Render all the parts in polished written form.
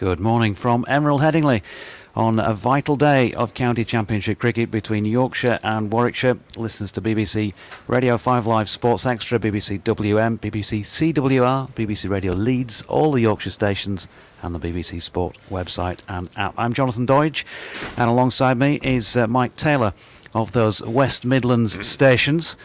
Good morning from Emerald Headingley on a vital day of county championship cricket between Yorkshire and Warwickshire. Listeners to BBC Radio 5 Live Sports Extra, BBC WM, BBC CWR, BBC Radio Leeds, all the Yorkshire stations and the BBC Sport website and app. I'm Jonathan Doidge, and alongside me is Mike Taylor of those West Midlands stations.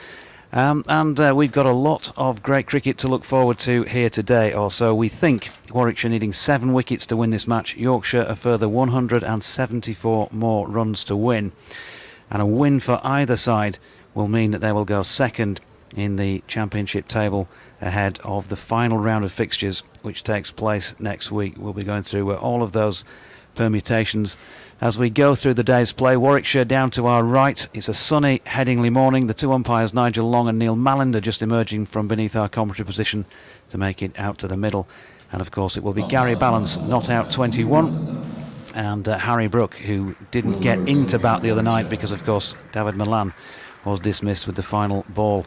We've got a lot of great cricket to look forward to here today. Also, we think Warwickshire needing 7 wickets to win this match. Yorkshire a further 174 more runs to win. And a win for either side will mean that they will go second in the championship table ahead of the final round of fixtures, which takes place next week. We'll be going through all of those permutations as we go through the day's play. Warwickshire down to our right. It's a sunny Headingley morning. The two umpires, Nigel Long and Neil Mallinder, just emerging from beneath our commentary position to make it out to the middle. And of course it will be Gary Balance, not out 21, and Harry Brook, who didn't get into bat the other night because of course David Milan was dismissed with the final ball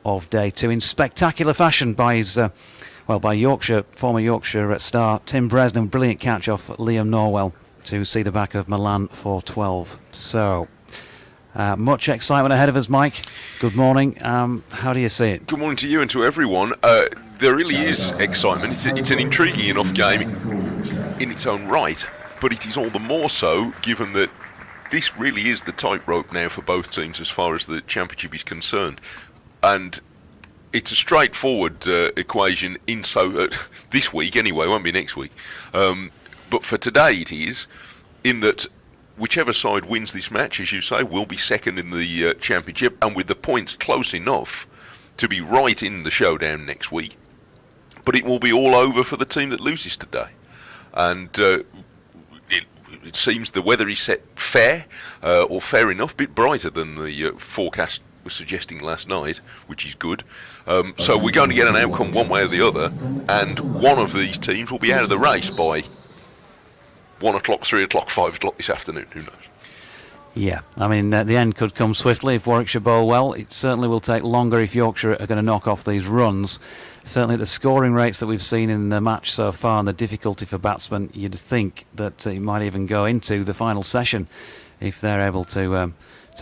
of day 2 in spectacular fashion by his by Yorkshire, former Yorkshire star Tim Bresnan. Brilliant catch off Liam Norwell to see the back of Milan for 12. So, much excitement ahead of us, Mike. Good morning. How do you see it? Good morning to you and to everyone. There really is excitement. It's an intriguing enough game in its own right, but it is all the more so given that this really is the tightrope now for both teams as far as the championship is concerned. And it's a straightforward equation this week anyway, it won't be next week. But for today it is, in that whichever side wins this match, as you say, will be second in the championship, and with the points close enough to be right in the showdown next week. But it will be all over for the team that loses today. And it seems the weather is set fair, or fair enough, a bit brighter than the forecast was suggesting last night, which is good. So we're going to get an outcome one way or the other, and one of these teams will be out of the race by 1 o'clock, 3 o'clock, 5 o'clock this afternoon. Who knows? Yeah, I mean, the end could come swiftly if Warwickshire bowl well. It certainly will take longer if Yorkshire are going to knock off these runs. Certainly the scoring rates that we've seen in the match so far and the difficulty for batsmen, you'd think that it might even go into the final session if they're able to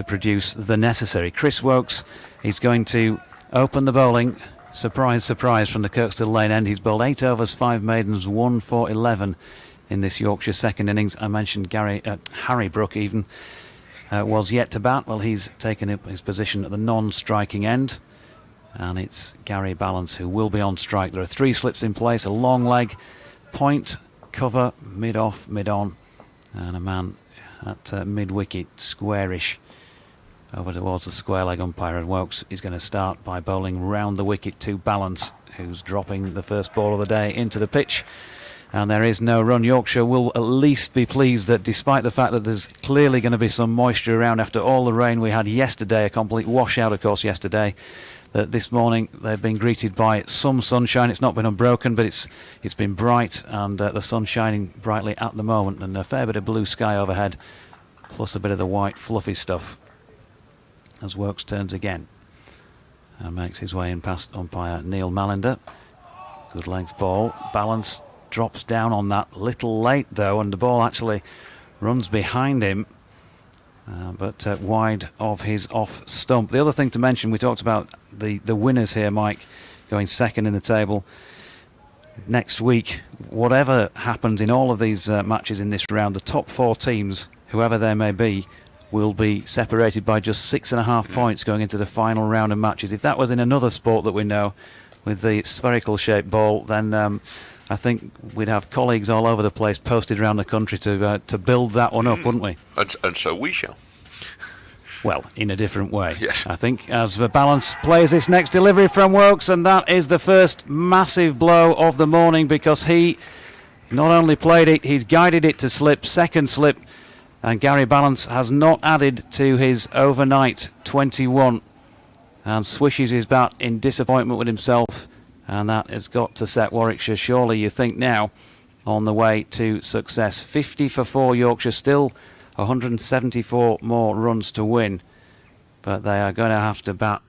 produce the necessary. Chris Wokes is going to open the bowling. Surprise, surprise, from the Kirkstall Lane end. He's bowled 8 overs, 5 maidens, 1 for 11 in this Yorkshire second innings. I mentioned Harry Brook even was yet to bat. Well, he's taken up his position at the non-striking end, and it's Gary Balance who will be on strike. There are 3 slips in place, a long leg, point, cover, mid-off, mid-on, and a man at mid-wicket, squarish, over towards the square leg umpire. And Wokes is going to start by bowling round the wicket to Balance, who's dropping the first ball of the day into the pitch. And there is no run. Yorkshire will at least be pleased that despite the fact that there's clearly going to be some moisture around after all the rain we had yesterday, a complete washout of course yesterday, that this morning they've been greeted by some sunshine. It's not been unbroken, but it's been bright, and the sun shining brightly at the moment, and a fair bit of blue sky overhead, plus a bit of the white fluffy stuff as Wokes turns again and makes his way in past umpire Neil Mallinder. Good length ball. Balance drops down on that, little late though, and the ball actually runs behind him, but wide of his off stump. The other thing to mention, we talked about the winners here, Mike, going second in the table. Next week, whatever happens in all of these matches in this round, the top 4 teams, whoever they may be, will be separated by just 6.5 points going into the final round of matches. If that was in another sport that we know, with the spherical shaped ball, then I think we'd have colleagues all over the place posted around the country to build that one up, wouldn't we? And so we shall. Well, in a different way. Yes. I think as the Balance plays this next delivery from Wokes, and that is the first massive blow of the morning, because he not only played it, he's guided it to slip, second slip, and Gary Balance has not added to his overnight 21 and swishes his bat in disappointment with himself. And that has got to set Warwickshire, surely you think now, on the way to success. 50 for 4 Yorkshire, still 174 more runs to win. But they are going to have to bat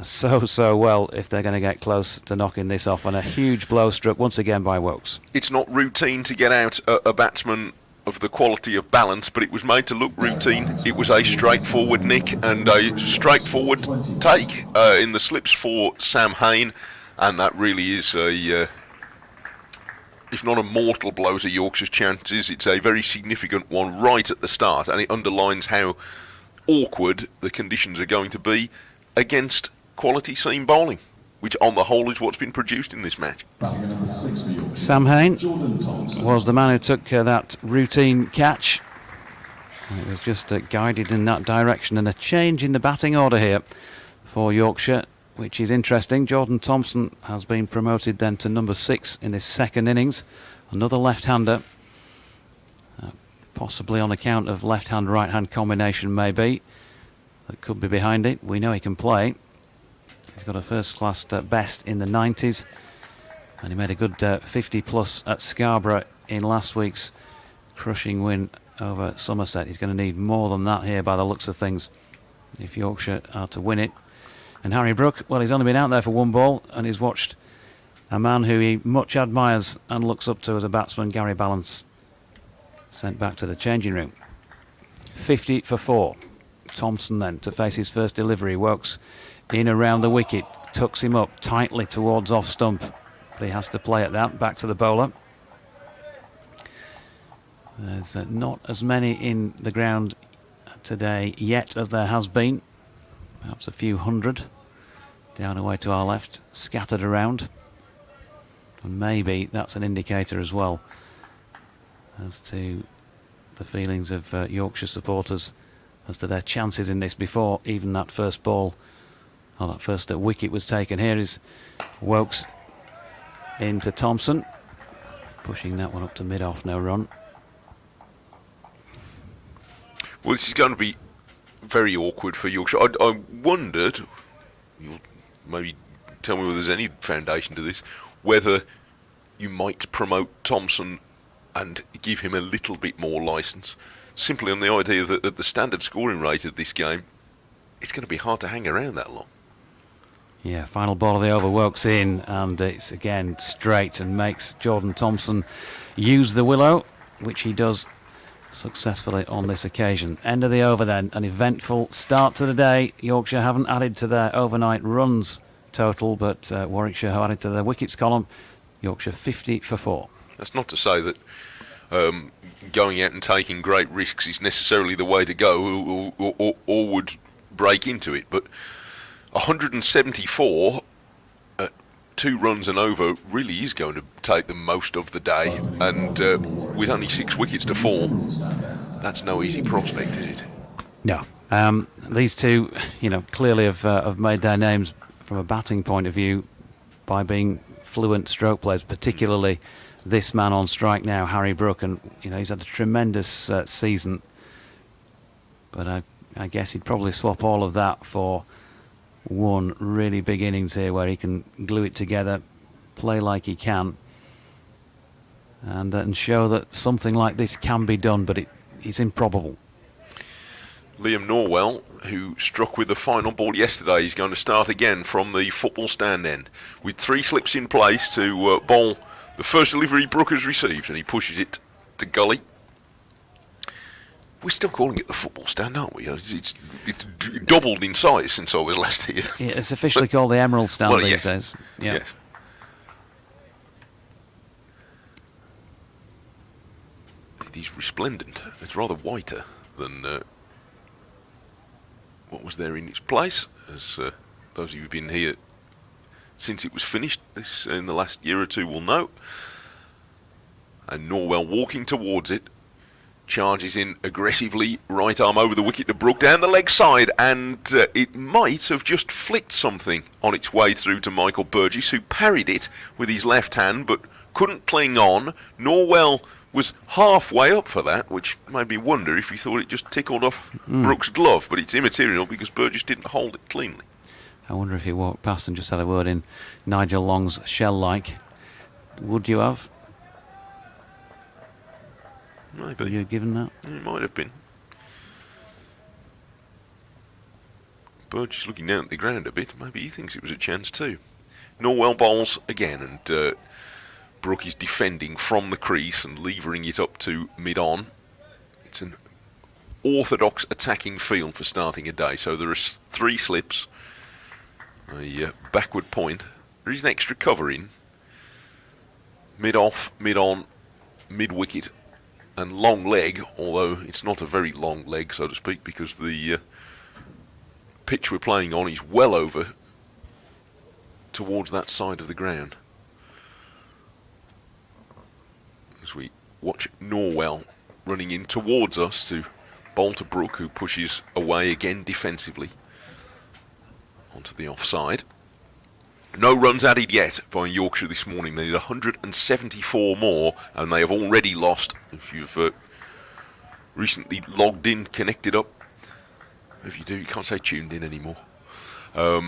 so well if they're going to get close to knocking this off. And a huge blow struck once again by Wokes. It's not routine to get out a batsman of the quality of Balance, but it was made to look routine. It was a straightforward nick and a straightforward take in the slips for Sam Hain, and that really is a, if not a mortal blow to Yorkshire's chances, it's a very significant one right at the start, and it underlines how awkward the conditions are going to be against quality seam bowling, which on the whole is what's been produced in this match. Sam Hain was the man who took that routine catch. It was just guided in that direction, and a change in the batting order here for Yorkshire, which is interesting. Jordan Thompson has been promoted then to number 6 in this second innings. Another left-hander, possibly on account of left-hand right-hand combination maybe, that could be behind it. We know he can play. He's got a first-class best in the 90s, and he made a good 50 plus at Scarborough in last week's crushing win over Somerset. He's going to need more than that here by the looks of things if Yorkshire are to win it. And Harry Brook, well, he's only been out there for one ball, and he's watched a man who he much admires and looks up to as a batsman, Gary Balance, sent back to the changing room. 50 for 4. Thompson then to face his first delivery. Wokes in around the wicket, tucks him up tightly towards off stump, but he has to play at that. Back to the bowler. There's not as many in the ground today yet as there has been. Perhaps a few hundred down away to our left, scattered around, and maybe that's an indicator as well as to the feelings of Yorkshire supporters as to their chances in this before even that first ball, or that first wicket was taken. Here is Wokes into Thompson, pushing that one up to mid-off, no run. Well, this is going to be very awkward for Yorkshire. I wondered, you'll maybe tell me whether there's any foundation to this, whether you might promote Thompson and give him a little bit more licence, simply on the idea that at the standard scoring rate of this game, it's going to be hard to hang around that long. Yeah, final ball of the over, Wokes in, and it's again straight and makes Jordan Thompson use the willow, which he does successfully on this occasion. End of the over then, an eventful start to the day. Yorkshire haven't added to their overnight runs total, but Warwickshire have added to their wickets column. Yorkshire 50 for 4. That's not to say that going out and taking great risks is necessarily the way to go, or would break into it, but 174 at 2 runs and over really is going to take the most of the day, and with only 6 wickets to fall, that's no easy prospect, is it? No. These two, clearly have made their names from a batting point of view by being fluent stroke players, particularly this man on strike now, Harry Brook, and he's had a tremendous season, but I guess he'd probably swap all of that for one really big innings here where he can glue it together, play like he can, and show that something like this can be done, but it's improbable. Liam Norwell, who struck with the final ball yesterday, is going to start again from the football stand end with 3 slips in place to bowl the first delivery Brook has received, and he pushes it to gully. We're still calling it the football stand, aren't we? It's doubled in size since I was last here. Yeah, it's officially called the Emerald stand these days. Yeah. Yes. It is resplendent. It's rather whiter than what was there in its place, as those of you who've been here since it was finished this in the last year or two will know. And Norwell walking towards it, charges in aggressively, right arm over the wicket to Brook down the leg side, and it might have just flicked something on its way through to Michael Burgess, who parried it with his left hand but couldn't cling on. Norwell was halfway up for that, which made me wonder if he thought it just tickled off Brook's glove, but it's immaterial because Burgess didn't hold it cleanly. I wonder if he walked past and just had a word in Nigel Long's shell-like. Would you have? Maybe. Were you given that? It might have been. Burge is looking down at the ground a bit. Maybe he thinks it was a chance too. Norwell bowls again, and Brooke is defending from the crease and levering it up to mid-on. It's an orthodox attacking field for starting a day, so there are 3 slips, a backward point. There is an extra cover in. Mid-off, mid-on, mid-wicket, and long leg, although it's not a very long leg, so to speak, because the pitch we're playing on is well over towards that side of the ground. As we watch Norwell running in towards us to bowl to Brooke, who pushes away again defensively onto the offside. No runs added yet by Yorkshire this morning. They need 174 more, and they have already lost. If you've recently logged in, connected up, if you do, you can't say tuned in anymore. They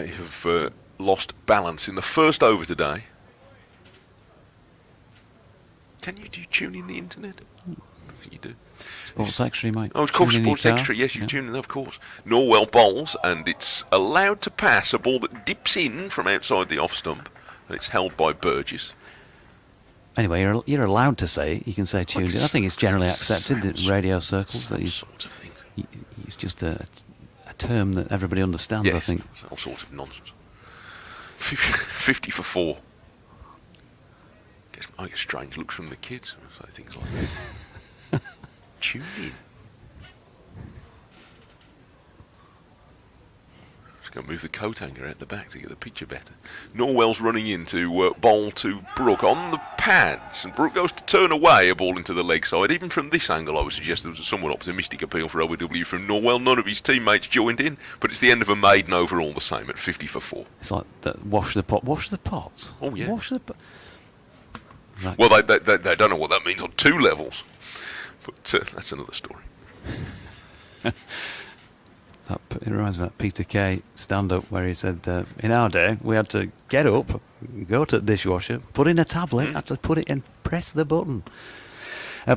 have lost balance in the first over today. Can you tune in the internet? I think you do. Sports Secretary, mate. Oh, of course, Sports Secretary. Yes, you tune in, of course. Norwell bowls, and it's allowed to pass a ball that dips in from outside the off stump, and it's held by Burgess. Anyway, you're allowed to say it. You can say tuned in. I think it's generally accepted in radio circles that sorts of things. It's just a term that everybody understands. Yes, I think. All sorts of nonsense. 50 for 4. I get strange looks from the kids. Say things like that. Tune in. Just going to move the coat hanger out the back to get the picture better. Norwell's running in to bowl to Brooke on the pads, and Brooke goes to turn away a ball into the leg side. Even from this angle, I would suggest there was a somewhat optimistic appeal for OW from Norwell. None of his teammates joined in, but it's the end of a maiden over all the same at 50 for 4. It's like wash the pots. Oh yeah. Wash the pot. Right. Well, they don't know what that means on 2 levels, but that's another story. It reminds me of that Peter Kay stand-up where he said, in our day, we had to get up, go to the dishwasher, put in a tablet, had to put it in, press the button.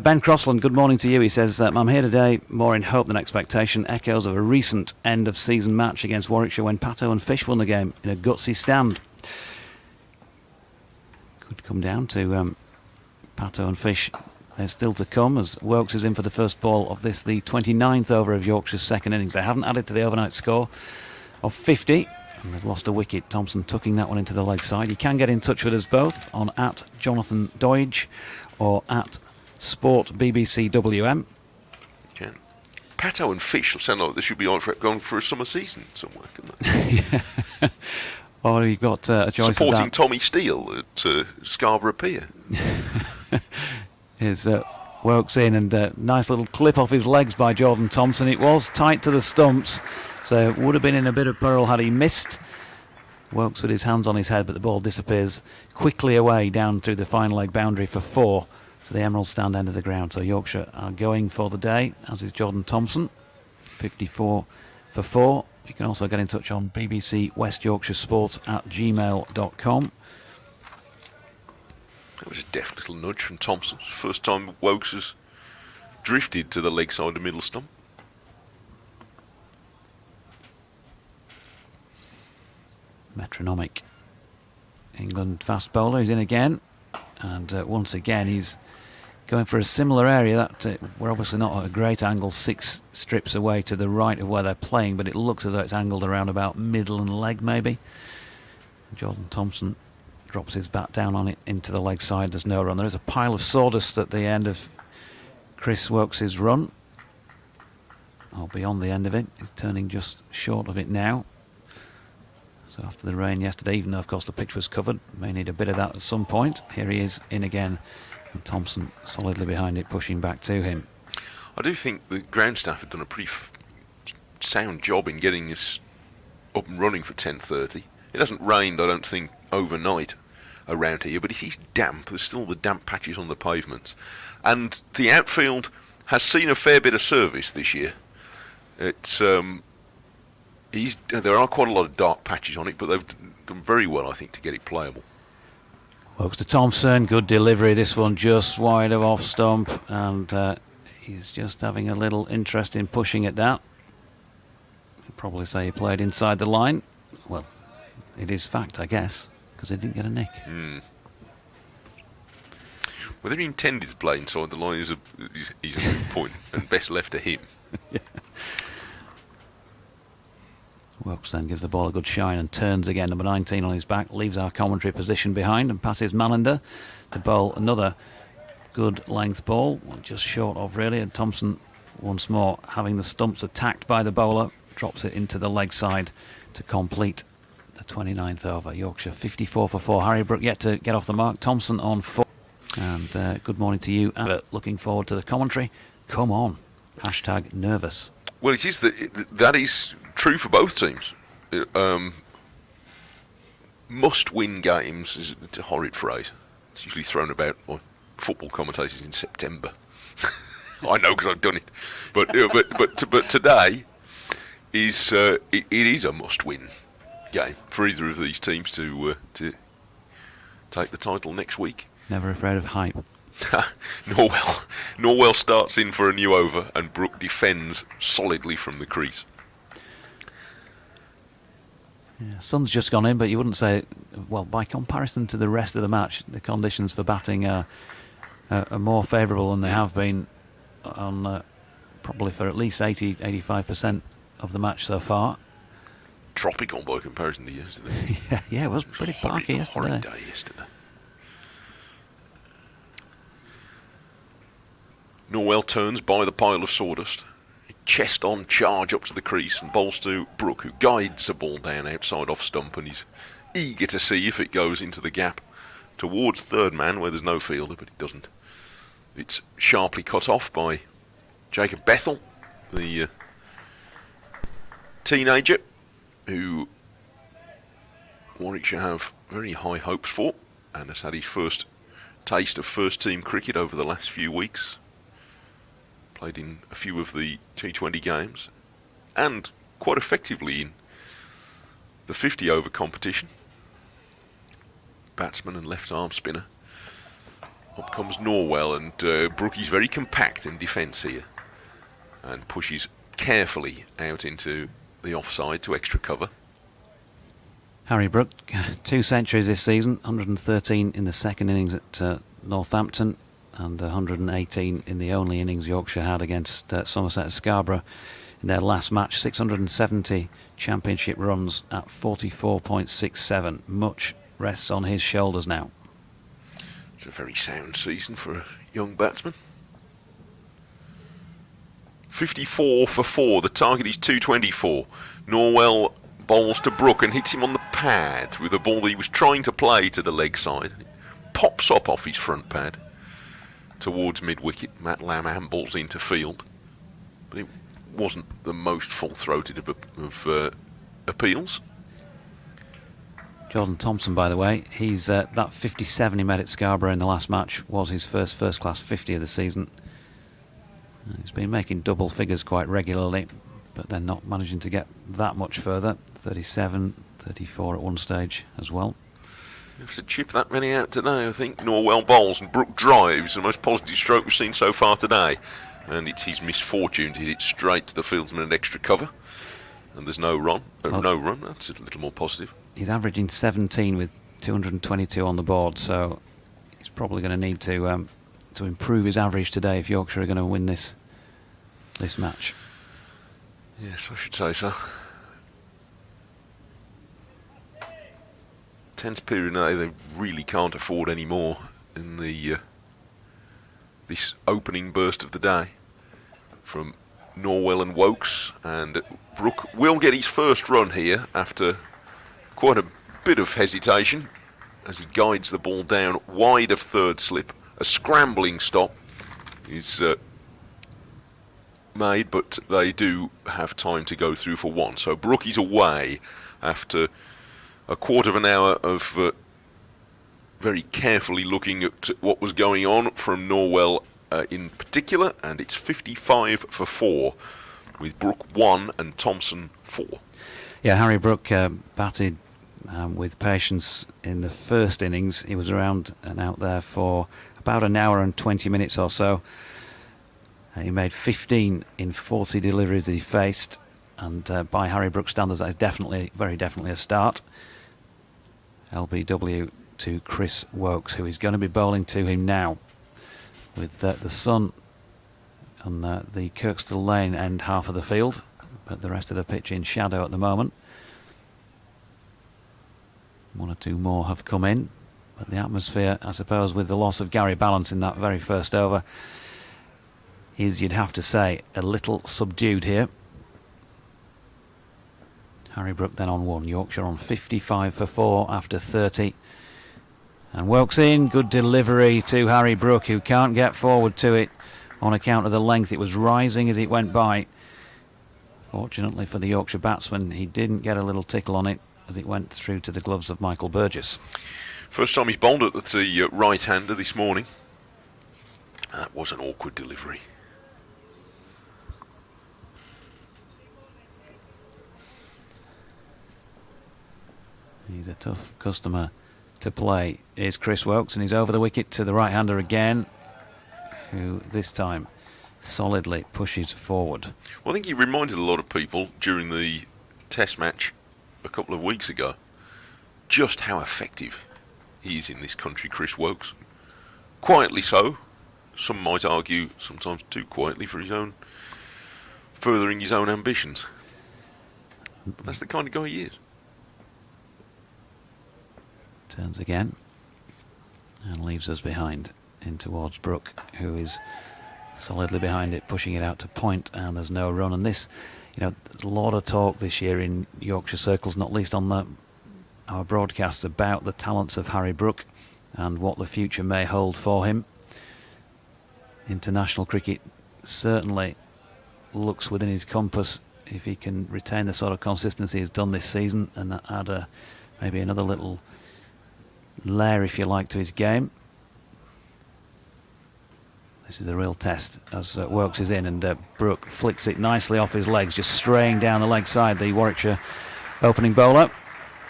Ben Crossland, good morning to you. He says, I'm here today more in hope than expectation. Echoes of a recent end-of-season match against Warwickshire when Pato and Fish won the game in a gutsy stand. Could come down to Pato and Fish. They're still to come as Wilkes is in for the first ball of this, the 29th over of Yorkshire's second innings. They haven't added to the overnight score of 50, and they've lost a wicket. Thompson tucking that one into the leg side. You can get in touch with us both on @JonathanDoige or @SportBBCWM. Can. Pato and Fish sound like they should be going for a summer season somewhere, couldn't they? Yeah. Or you've got a choice supporting of that. Tommy Steele at Scarborough Pier. Is Wilkes in, and a nice little clip off his legs by Jordan Thompson. It was tight to the stumps, so would have been in a bit of peril had he missed. Wilkes with his hands on his head, but the ball disappears quickly away down through the fine leg boundary for 4 to the Emerald stand end of the ground. So Yorkshire are going for the day, as is Jordan Thompson. 54 for 4. You can also get in touch on BBC West Yorkshire Sports @gmail.com. That was a deft little nudge from Thompson. First time Wokes has drifted to the leg side of middle stump. Metronomic England fast bowler. He's in again, and once again he's going for a similar area. That we're obviously not at a great angle, 6 strips away to the right of where they're playing, but it looks as though it's angled around about middle and leg maybe. Jordan Thompson drops his bat down on it into the leg side. There's no run. There is a pile of sawdust at the end of Chris Wilkes' run, or beyond the end of it. He's turning just short of it now. So after the rain yesterday, even though of course the pitch was covered, may need a bit of that at some point. Here he is in again, and Thompson solidly behind it, pushing back to him. I do think the ground staff have done a pretty sound job in getting this up and running for 10:30. It hasn't rained, I don't think, overnight around here, but it is damp. There's still the damp patches on the pavements, and the outfield has seen a fair bit of service this year. It's there are quite a lot of dark patches on it, but they've done very well, I think, to get it playable. Wilkes to Thompson, good delivery. This one just wide of off stump, and he's just having a little interest in pushing at that. probably say he played inside the line. Well, it is fact, I guess, because he didn't get a nick. Whether he intended to play inside the line is a good point, and best left to him. Yeah. Wilkes then gives the ball a good shine and turns again. Number 19 on his back, leaves our commentary position behind and passes Mallender to bowl another good length ball, just short of really, and Thompson once more having the stumps attacked by the bowler, drops it into the leg side to complete the 29th over. Yorkshire 54 for 4. Harry Brook yet to get off the mark. Thompson on 4. And good morning to you. Looking forward to the commentary. Come on. Hashtag nervous. Well, it is that is true for both teams. Must-win games is a horrid phrase. It's usually thrown about by football commentators in September. I know because I've done it. But today is it is a must-win game for either of these teams to take the title next week. Never afraid of hype. Norwell starts in for a new over and Brook defends solidly from the crease. Yeah, sun's just gone in, but you wouldn't say, well, by comparison to the rest of the match, the conditions for batting are more favourable than they have been on probably for at least 80-85% of the match so far. Tropical by comparison to yesterday. yeah, it was pretty parky yesterday. Horrid day yesterday. Norwell turns by the pile of sawdust. Chest on charge up to the crease and bowls to Brook, who guides the ball down outside off stump and he's eager to see if it goes into the gap towards third man where there's no fielder, but it doesn't. It's sharply cut off by Jacob Bethel, the teenager who Warwickshire have very high hopes for and has had his first taste of first team cricket over the last few weeks. Played in a few of the T20 games and quite effectively in the 50 over competition. Batsman and left arm spinner. Up comes Norwell and Brookie's very compact in defence here and pushes carefully out into the offside to extra cover. Harry Brook, 2 centuries this season, 113 in the second innings at Northampton and 118 in the only innings Yorkshire had against Somerset and Scarborough in their last match. 670 championship runs at 44.67. Much rests on his shoulders now. It's a very sound season for a young batsman. 54 for 4. The target is 224. Norwell bowls to Brook and hits him on the pad with a ball that he was trying to play to the leg side. It pops up off his front pad towards mid-wicket. Matt Lamb handballs into field, but it wasn't the most full-throated of appeals. Jordan Thompson, by the way, he's that 57 he made at Scarborough in the last match was his first-class 50 of the season. He's been making double figures quite regularly, but then not managing to get that much further. 37, 34 at one stage as well. If to chip that many out today, I think. Norwell bowls and Brook drives, the most positive stroke we've seen so far today. And it's his misfortune to hit it straight to the fieldsman at extra cover. And there's no run. No run, that's a little more positive. He's averaging 17 with 222 on the board, so he's probably going to need to improve his average today if Yorkshire are going to win this match. Yes, I should say so. Tenth period now, they really can't afford any more in the this opening burst of the day from Norwell and Wokes, and Brook will get his first run here after quite a bit of hesitation as he guides the ball down wide of third slip. A scrambling stop is made, but they do have time to go through for one. So Brook is away after a quarter of an hour of very carefully looking at what was going on from Norwell in particular, and it's 55 for 4 with Brook 1 and Thompson 4. Yeah, Harry Brook batted with patience in the first innings. He was around and out there for about an hour and 20 minutes or so. He made 15 in 40 deliveries that he faced, And by Harry Brook standards, that is very definitely a start. LBW to Chris Wokes, who is going to be bowling to him now, with the sun on the Kirkstall Lane end half of the field, but the rest of the pitch in shadow at the moment. One or two more have come in, but the atmosphere, I suppose, with the loss of Gary Balance in that very first over, is, you'd have to say, a little subdued here. Harry Brook then on 1, Yorkshire on 55 for 4 after 30. And Wokes in, good delivery to Harry Brook, who can't get forward to it on account of the length. It was rising as it went by. Fortunately for the Yorkshire batsman, he didn't get a little tickle on it as it went through to the gloves of Michael Burgess. First time he's bowled at the right-hander this morning. That was an awkward delivery. He's a tough customer to play, is Chris Wokes, and he's over the wicket to the right-hander again, who this time solidly pushes forward. Well, I think he reminded a lot of people during the Test match a couple of weeks ago just how effective he is in this country, Chris Wokes. Quietly so, some might argue sometimes too quietly for his own, furthering his own ambitions. But that's the kind of guy he is. Turns again and leaves us behind in towards Brook, who is solidly behind it, pushing it out to point, and there's no run. And this, there's a lot of talk this year in Yorkshire circles, not least on our broadcasts, about the talents of Harry Brook and what the future may hold for him. International cricket certainly looks within his compass if he can retain the sort of consistency he's done this season and add maybe another little layer, if you like, to his game. This is a real test as Wokes is in, and Brook flicks it nicely off his legs, just straying down the leg side, the Warwickshire opening bowler.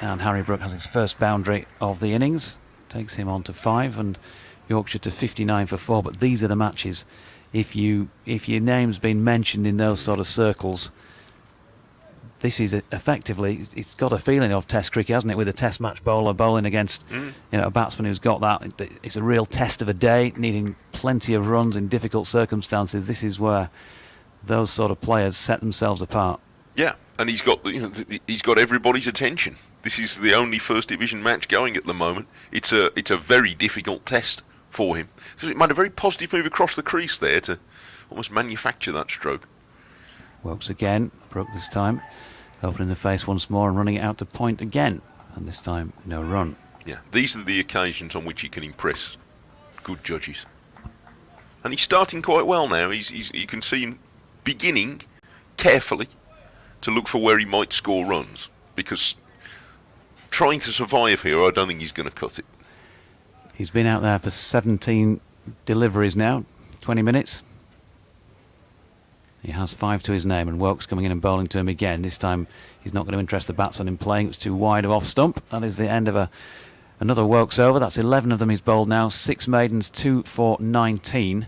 And Harry Brook has his first boundary of the innings, takes him on to 5, and Yorkshire to 59 for 4. But these are the matches, if your name's been mentioned in those sort of circles, this is effectively, it's got a feeling of Test cricket, hasn't it, with a Test match bowler bowling against a batsman who's got that. It's a real test of a day, needing plenty of runs in difficult circumstances. This is where those sort of players set themselves apart. Yeah, and he's got he's got everybody's attention. This is the only First Division match going at the moment. It's a very difficult test for him. So it made a very positive move across the crease there to almost manufacture that stroke. Wokes again, Brook this time, opening the face once more and running it out to point again, and this time no run. Yeah, these are the occasions on which he can impress good judges. And he's starting quite well now. You can see him beginning carefully to look for where he might score runs, because trying to survive here, I don't think he's going to cut it. He's been out there for 17 deliveries now, 20 minutes. He has 5 to his name, and Wokes coming in and bowling to him again. This time he's not going to interest the batsman in playing. It's too wide of off stump. That is the end of another Wokes over. That's 11 of them he's bowled now. 6 maidens, 2 for 19.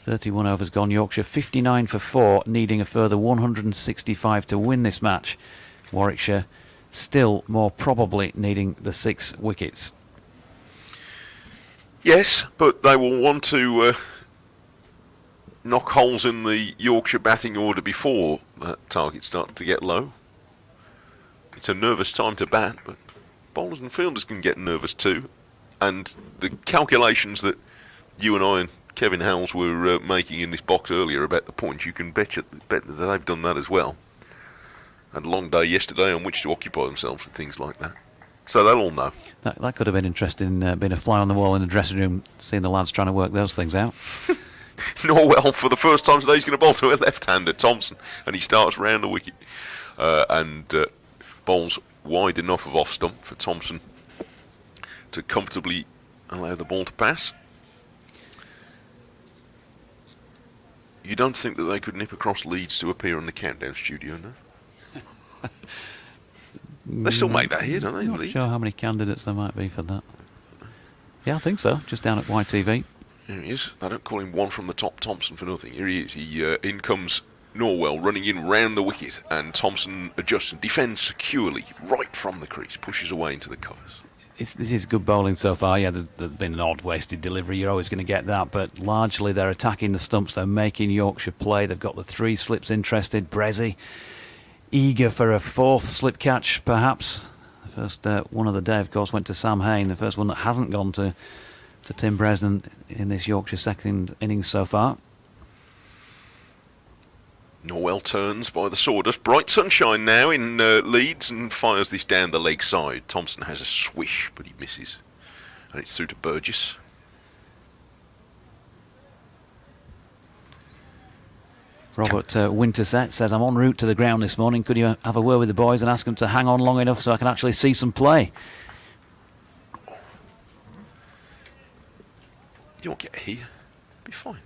31 overs gone. Yorkshire 59 for 4, needing a further 165 to win this match. Warwickshire still more probably needing the 6 wickets. Yes, but they will want to knock holes in the Yorkshire batting order before that target starts to get low. It's a nervous time to bat, but bowlers and fielders can get nervous too. And the calculations that you and I and Kevin Howells were making in this box earlier about the points, you can bet that they've done that as well. Had a long day yesterday on which to occupy themselves with things like that. So they'll all know. That could have been interesting, being a fly on the wall in the dressing room, seeing the lads trying to work those things out. Norwell, for the first time today, he's going to bowl to a left-hander, Thompson, and he starts round the wicket and bowls wide enough of off-stump for Thompson to comfortably allow the ball to pass. You don't think that they could nip across Leeds to appear in the countdown studio, no? They still make that here, don't they? Not sure how many candidates there might be for that. Yeah, I think so. Just down at YTV. Here he is. They don't call him one from the top Thompson for nothing. Here he is. In comes Norwell running in round the wicket, and Thompson adjusts and defends securely right from the crease, pushes away into the covers. This is good bowling so far. Yeah, there's been an odd wasted delivery. You're always going to get that, but largely they're attacking the stumps. They're making Yorkshire play. They've got the 3 slips interested. Brezzy eager for a 4th slip catch, perhaps. The first one of the day, of course, went to Sam Hain. The first one that hasn't gone to Tim Bresnan in this Yorkshire second innings so far. Norwell turns by the sawdust. Bright sunshine now in Leeds and fires this down the leg side. Thompson has a swish, but he misses. And it's through to Burgess. Robert Winterset says, I'm en route to the ground this morning. Could you have a word with the boys and ask them to hang on long enough so I can actually see some play? You won't get here. Be fine.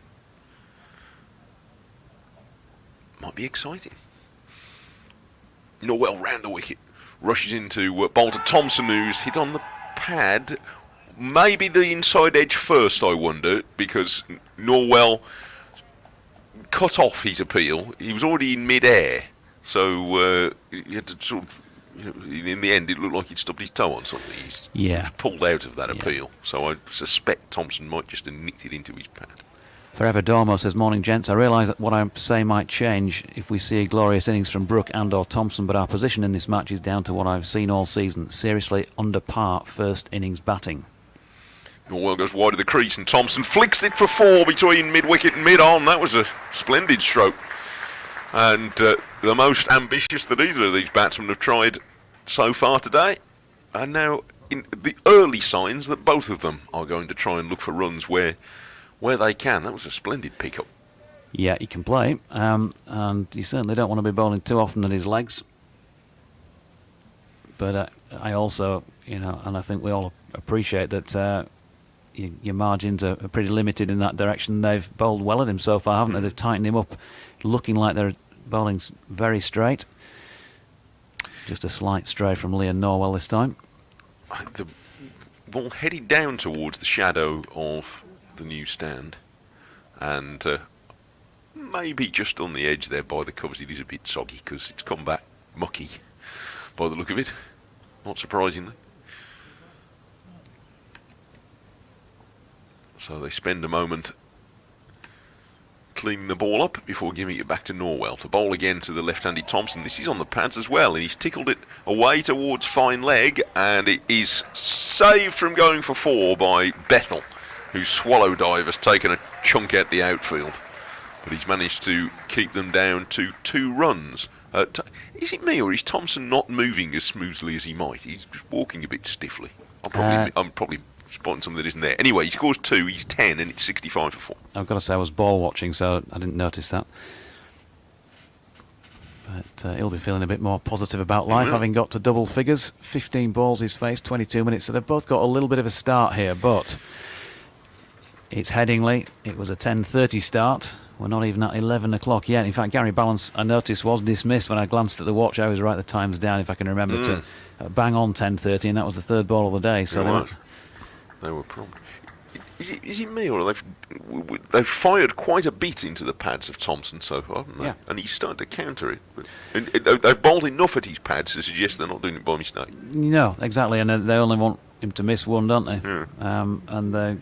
Might be exciting. Norwell round the wicket. Rushes into Bolter Thompson, who's hit on the pad. Maybe the inside edge first, I wonder, because Norwell cut off his appeal. He was already in mid-air, so he had to sort of, in the end, it looked like he'd stubbed his toe on something. He was pulled out of that appeal, so I suspect Thompson might just have nicked it into his pad. Forever Dormo says, morning gents, I realise that what I say might change if we see a glorious innings from Brook and or Thompson, but our position in this match is down to what I've seen all season. Seriously under par first innings batting. Norwell goes wide of the crease and Thompson flicks it for 4 between mid-wicket and mid-on. That was a splendid stroke. And the most ambitious that either of these batsmen have tried so far today. And now in the early signs that both of them are going to try and look for runs where they can. That was a splendid pickup. Yeah, he can play, and you certainly don't want to be bowling too often at his legs. But I also, and I think we all appreciate that your margins are pretty limited in that direction. They've bowled well at him so far, haven't they? They've tightened him up, looking like they're bowling very straight. Just a slight stray from Liam Norwell this time. The ball headed down towards the shadow of the new stand, and maybe just on the edge there by the covers. It is a bit soggy because it's come back mucky by the look of it, not surprisingly. So they spend a moment cleaning the ball up before giving it back to Norwell to bowl again to the left-handed Thompson. This is on the pads as well, and he's tickled it away towards fine leg, and it is saved from going for 4 by Bethel, whose swallow dive has taken a chunk out the outfield. But he's managed to keep them down to 2 runs. Is it me, or is Thompson not moving as smoothly as he might? He's just walking a bit stiffly. I'm probably spotting something that isn't there. Anyway, he scores 2, he's 10, and it's 65 for 4. I've got to say I was ball watching, so I didn't notice that. But he'll be feeling a bit more positive about life, having got to double figures. 15 balls he's faced, 22 minutes, so they've both got a little bit of a start here, but it's Headingley. It was a 10:30 start. We're not even at 11 o'clock yet. In fact, Gary Balance, I noticed, was dismissed when I glanced at the watch. I always write the times down if I can remember to bang on 10:30, and that was the 3rd ball of the day. So they were prompt. Is it me, or they've fired quite a bit into the pads of Thompson so far, haven't they? Yeah. And he's starting to counter it. And they've bowled enough at his pads to suggest they're not doing it by mistake. No, exactly, and they only want him to miss one, don't they? Yeah. And they're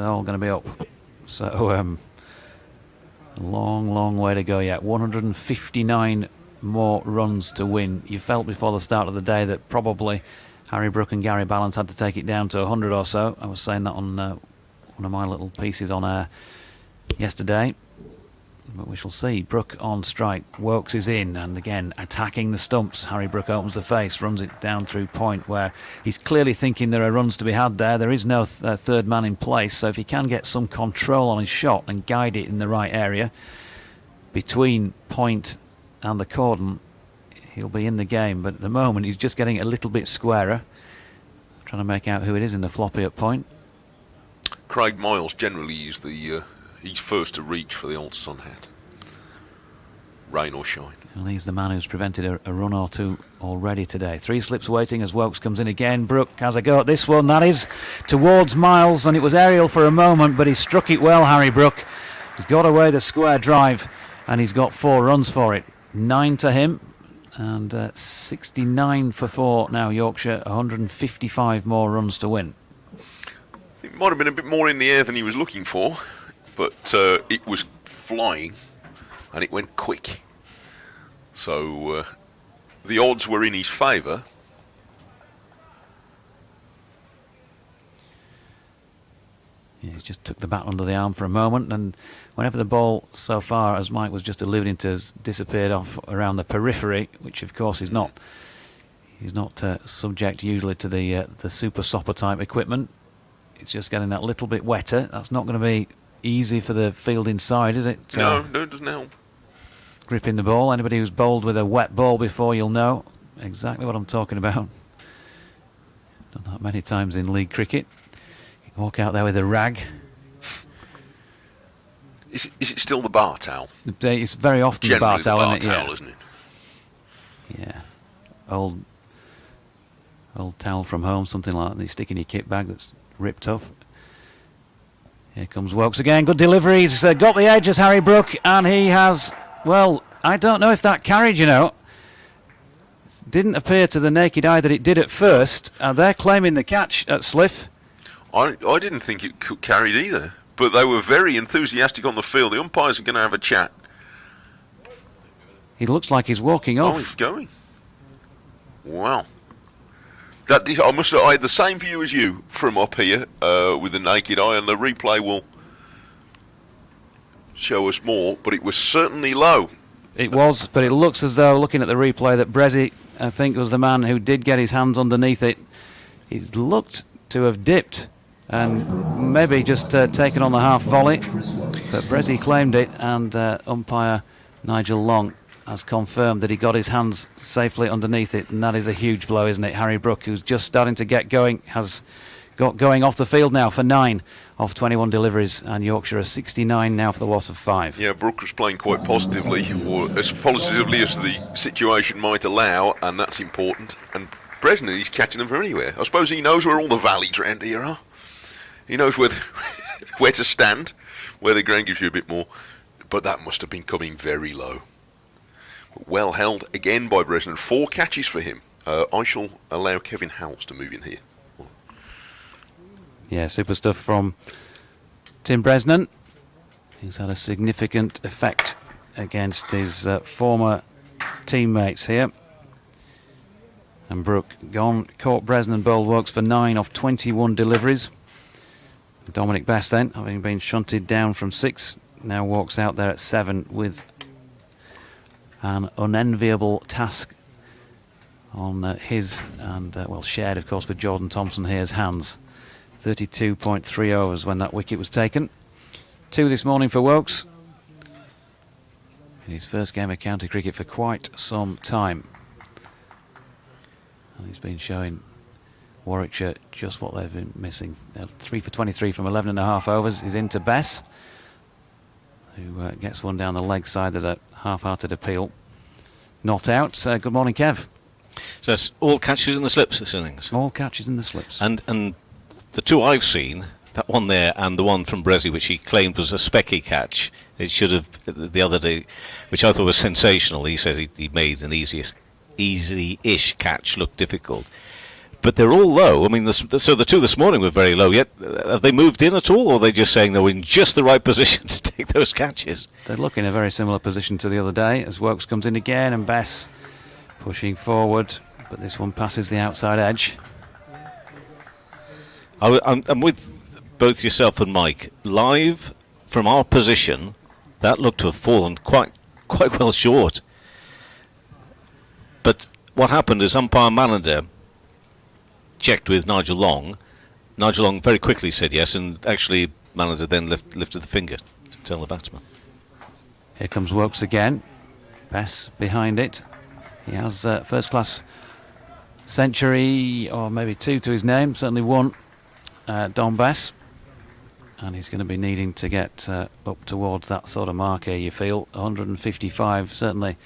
all going to be up. So long way to go yet. 159 more runs to win. You felt before the start of the day that probably Harry Brook and Gary Balance had to take it down to 100 or so. I was saying that on one of my little pieces on air yesterday. But we shall see. Brook on strike. Wokes is in, and again attacking the stumps. Harry Brook opens the face, runs it down through point, where he's clearly thinking there are runs to be had there. There is no third man in place, so if he can get some control on his shot and guide it in the right area between point and the cordon, he'll be in the game. But at the moment he's just getting a little bit squarer, trying to make out who it is in the floppy at point. Craig Miles generally is he's first to reach for the old sun hat, rain or shine. Well, he's the man who's prevented a run or two already today. 3 slips waiting as Wokes comes in again. Brook has a go at this one. That is towards Miles, and it was aerial for a moment, but he struck it well, Harry Brook. He's got away the square drive and he's got 4 runs for it. 9 to him, and 69 for 4 now Yorkshire. 155 more runs to win. It might have been a bit more in the air than he was looking for, but it was flying, and it went quick. So the odds were in his favour. Yeah, he's just took the bat under the arm for a moment, and whenever the ball, so far, as Mike was just alluding to, has disappeared off around the periphery, which of course is not, he's not subject usually to the super sopper type equipment. It's just getting that little bit wetter. That's not going to be easy for the field inside, is it? No, it doesn't help. Gripping the ball. Anybody who's bowled with a wet ball before, you'll know exactly what I'm talking about. Done that many times in league cricket. Walk out there with a rag. Is it still the bar towel? It's very often Generally the bar towel, towel, isn't it? Yeah. Old towel from home, something like that. You stick in your kit bag that's ripped up. Here comes Wokes again. Good delivery. He's got the edge as Harry Brook, and he has, well, I don't know if that carried, you know. Didn't appear to the naked eye that it did at first. They're claiming the catch at Sliff. I didn't think it carried either, but they were very enthusiastic on the field. The umpires are going to have a chat. He looks like he's walking off. Oh, he's going. Wow. I had the same view as you from up here with the naked eye, and the replay will show us more, but it was certainly low. It was, but it looks as though, looking at the replay, that Brezzy, I think, was the man who did get his hands underneath it. He's looked to have dipped and maybe just taken on the half volley, but Brezzy claimed it, and umpire Nigel Long has confirmed that he got his hands safely underneath it, and that is a huge blow, isn't it? Harry Brook, who's just starting to get going, has got going off the field now for 9 off 21 deliveries, and Yorkshire are 69 now for the loss of 5. Yeah, Brook was playing quite positively, or as positively as the situation might allow, and that's important. And Bresnan, he's catching them from anywhere. I suppose he knows where all the valleys around here are. He knows where to stand, where the ground gives you a bit more, but that must have been coming very low. Well held again by Bresnan. 4 catches for him. I shall allow Kevin Howells to move in here. Yeah, super stuff from Tim Bresnan. He's had a significant effect against his former teammates here. And Brook gone, caught Bresnan, bowled Wokes for 9 off 21 deliveries. Dominic Best then, having been shunted down from 6, now walks out there at 7 with an unenviable task on his and, well, shared of course with Jordan Thompson here's hands. 32.3 overs when that wicket was taken. 2 this morning for Wokes. In his first game of county cricket for quite some time. And he's been showing Warwickshire just what they've been missing. 3 for 23 from 11.5 overs. He's into Bess, who gets one down the leg side. There's a half-hearted appeal. Not out. Good morning, Kev. So it's all catches in the slips this innings. All catches in the slips. And the 2 I've seen, that one there and the one from Brezzy, which he claimed was a specky catch. It should have, the other day, which I thought was sensational. He says he made an easy-ish catch look difficult. But they're all low. I mean, so the 2 this morning were very low. Yet, have they moved in at all, or are they just saying they're in just the right position to take those catches? They look in a very similar position to the other day as Wokes comes in again, and Bess pushing forward, but this one passes the outside edge. I'm with both yourself and Mike. Live from our position, that looked to have fallen quite well short. But what happened is umpire Manander checked with Nigel Long. Nigel Long very quickly said yes, and actually Manander then lifted the finger to tell the batsman. Here comes Wokes again. Bess behind it. He has first class century, or maybe 2 to his name, certainly 1. Don Bess, and he's going to be needing to get up towards that sort of mark here, you feel. 155, certainly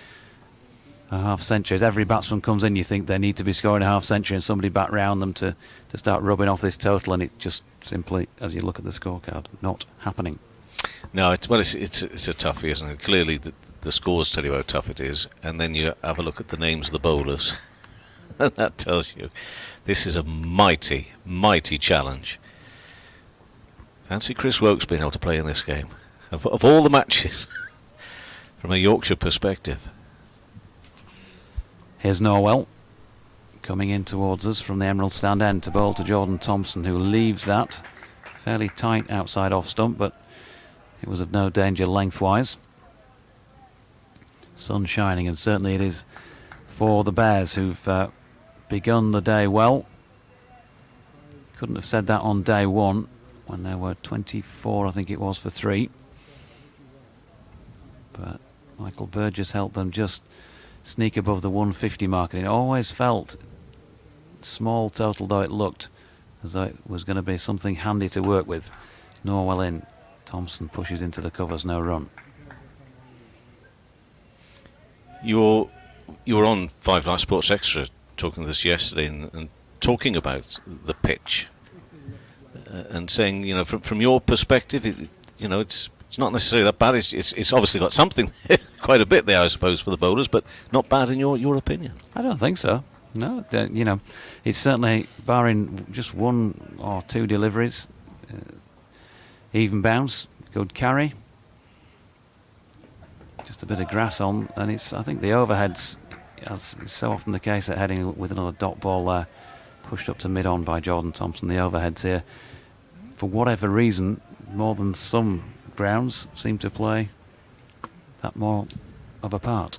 a half century. As every batsman comes in, you think they need to be scoring a half century, and somebody bat round them to start rubbing off this total, and it just simply, as you look at the scorecard, not happening. No, it's a toughie, isn't it? Clearly the scores tell you how tough it is, and then you have a look at the names of the bowlers, and that tells you this is a mighty, mighty challenge. Fancy Chris Woakes being able to play in this game. Of all the matches, from a Yorkshire perspective. Here's Norwell coming in towards us from the Emerald stand end to bowl to Jordan Thompson, who leaves that fairly tight outside off stump, but it was of no danger lengthwise. Sun shining, and certainly it is for the Bears, who've begun the day well. Couldn't have said that on day one when there were 24, I think it was, for 3. But Michael Burgess helped them just sneak above the 150 mark, and it always felt, small total though it looked, as though it was going to be something handy to work with. Norwell in, Thompson pushes into the covers, no run. You were on 5 Live Sports Extra talking this yesterday and talking about the pitch and saying, you know, from your perspective, it's not necessarily that bad. It's obviously got something, quite a bit there, I suppose, for the bowlers, but not bad in your opinion. I don't think so. No, it's certainly, barring just 1 or 2 deliveries, even bounce, good carry, just a bit of grass on, and I think the overheads, as is so often the case at Headingley, with another dot ball there, pushed up to mid-on by Jordan Thompson. The overheads here, for whatever reason, more than some grounds, seem to play that more of a part.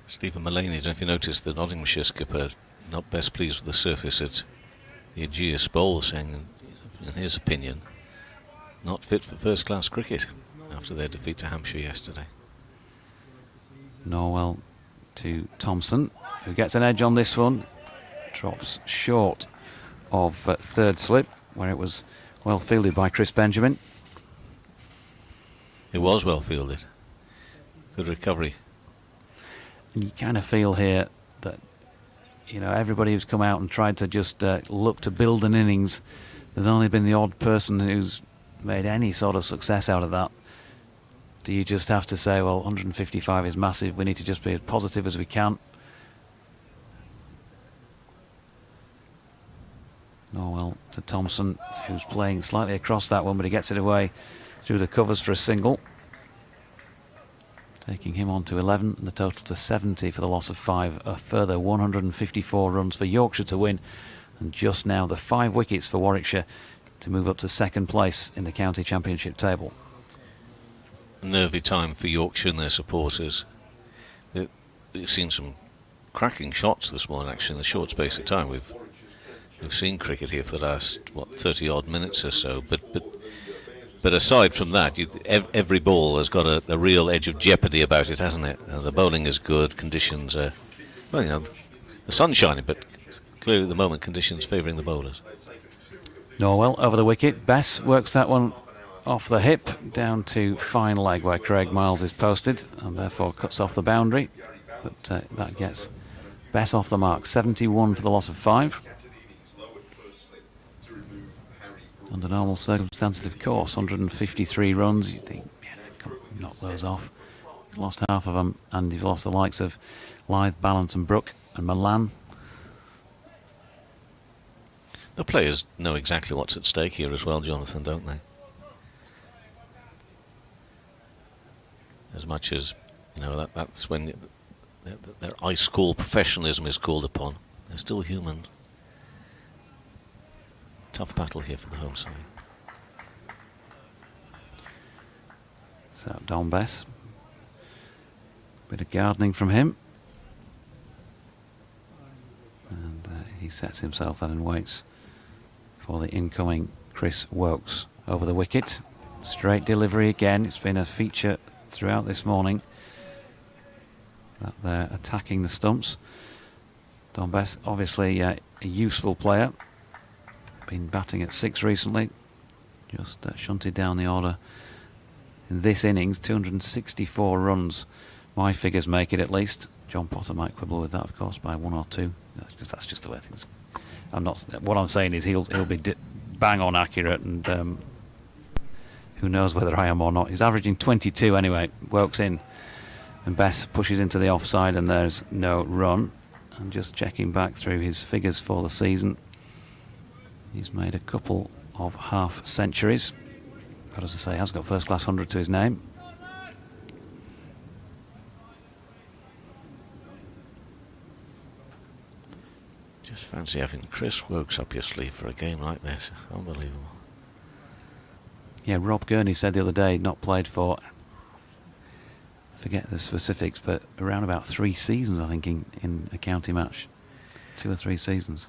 Stephen Mullaney, I don't know if you noticed, the Nottinghamshire skipper not best pleased with the surface at the Aegeus Bowl, saying, in his opinion, not fit for first-class cricket after their defeat to Hampshire yesterday. Norwell to Thompson, who gets an edge on this one, drops short of third slip, where it was well fielded by Chris Benjamin. It was well fielded. Good recovery. And you kind of feel here that, everybody who's come out and tried to just look to build an innings, there's only been the odd person who's made any sort of success out of that. Do you just have to say, well, 155 is massive, we need to just be as positive as we can? Norwell to Thompson, who's playing slightly across that one, but he gets it away through the covers for a single, taking him on to 11, and the total to 70 for the loss of 5. A further 154 runs for Yorkshire to win, and just now the 5 wickets for Warwickshire to move up to second place in the county championship table. A nervy time for Yorkshire and their supporters. We've seen some cracking shots this morning, actually, in the short space of time. We've seen cricket here for the last 30 odd minutes or so, but aside from that, every ball has got a real edge of jeopardy about it, hasn't it? The bowling is good, conditions are, the sun's shining, but clearly at the moment conditions favouring the bowlers. Norwell over the wicket. Bess works that one off the hip down to fine leg where Craig Miles is posted, and therefore cuts off the boundary, but that gets Bess off the mark. 71 for the loss of 5. Under normal circumstances, of course, 153 runs. You think, knock those off. Lost half of them, and you've lost the likes of Lythe, Ballant and Brooke and Milan. The players know exactly what's at stake here as well, Jonathan, don't they? As much as, that's when their ice cold professionalism is called upon. They're still human. Tough battle here for the home side. So Don Bess, bit of gardening from him, and he sets himself then and waits for the incoming Chris Woakes over the wicket. Straight delivery again. It's been a feature throughout this morning that they're attacking the stumps. Don Bess, obviously a useful player. Been batting at 6 recently. Just shunted down the order in this innings. 264 runs. My figures make it at least. John Potter might quibble with that, of course, by 1 or 2. That's just the way things. What I'm saying is he'll be bang on accurate, and who knows whether I am or not. He's averaging 22 anyway. Wokes in, and Bess pushes into the offside, and there's no run. I'm just checking back through his figures for the season. He's made a couple of half centuries, but as I say, has got first class 100 to his name. Just fancy having Chris Wokes up your sleeve for a game like this. Unbelievable. Yeah, Rob Gurney said the other day, not played for, forget the specifics, but around about 3 seasons, I think, in a county match. 2 or 3 seasons.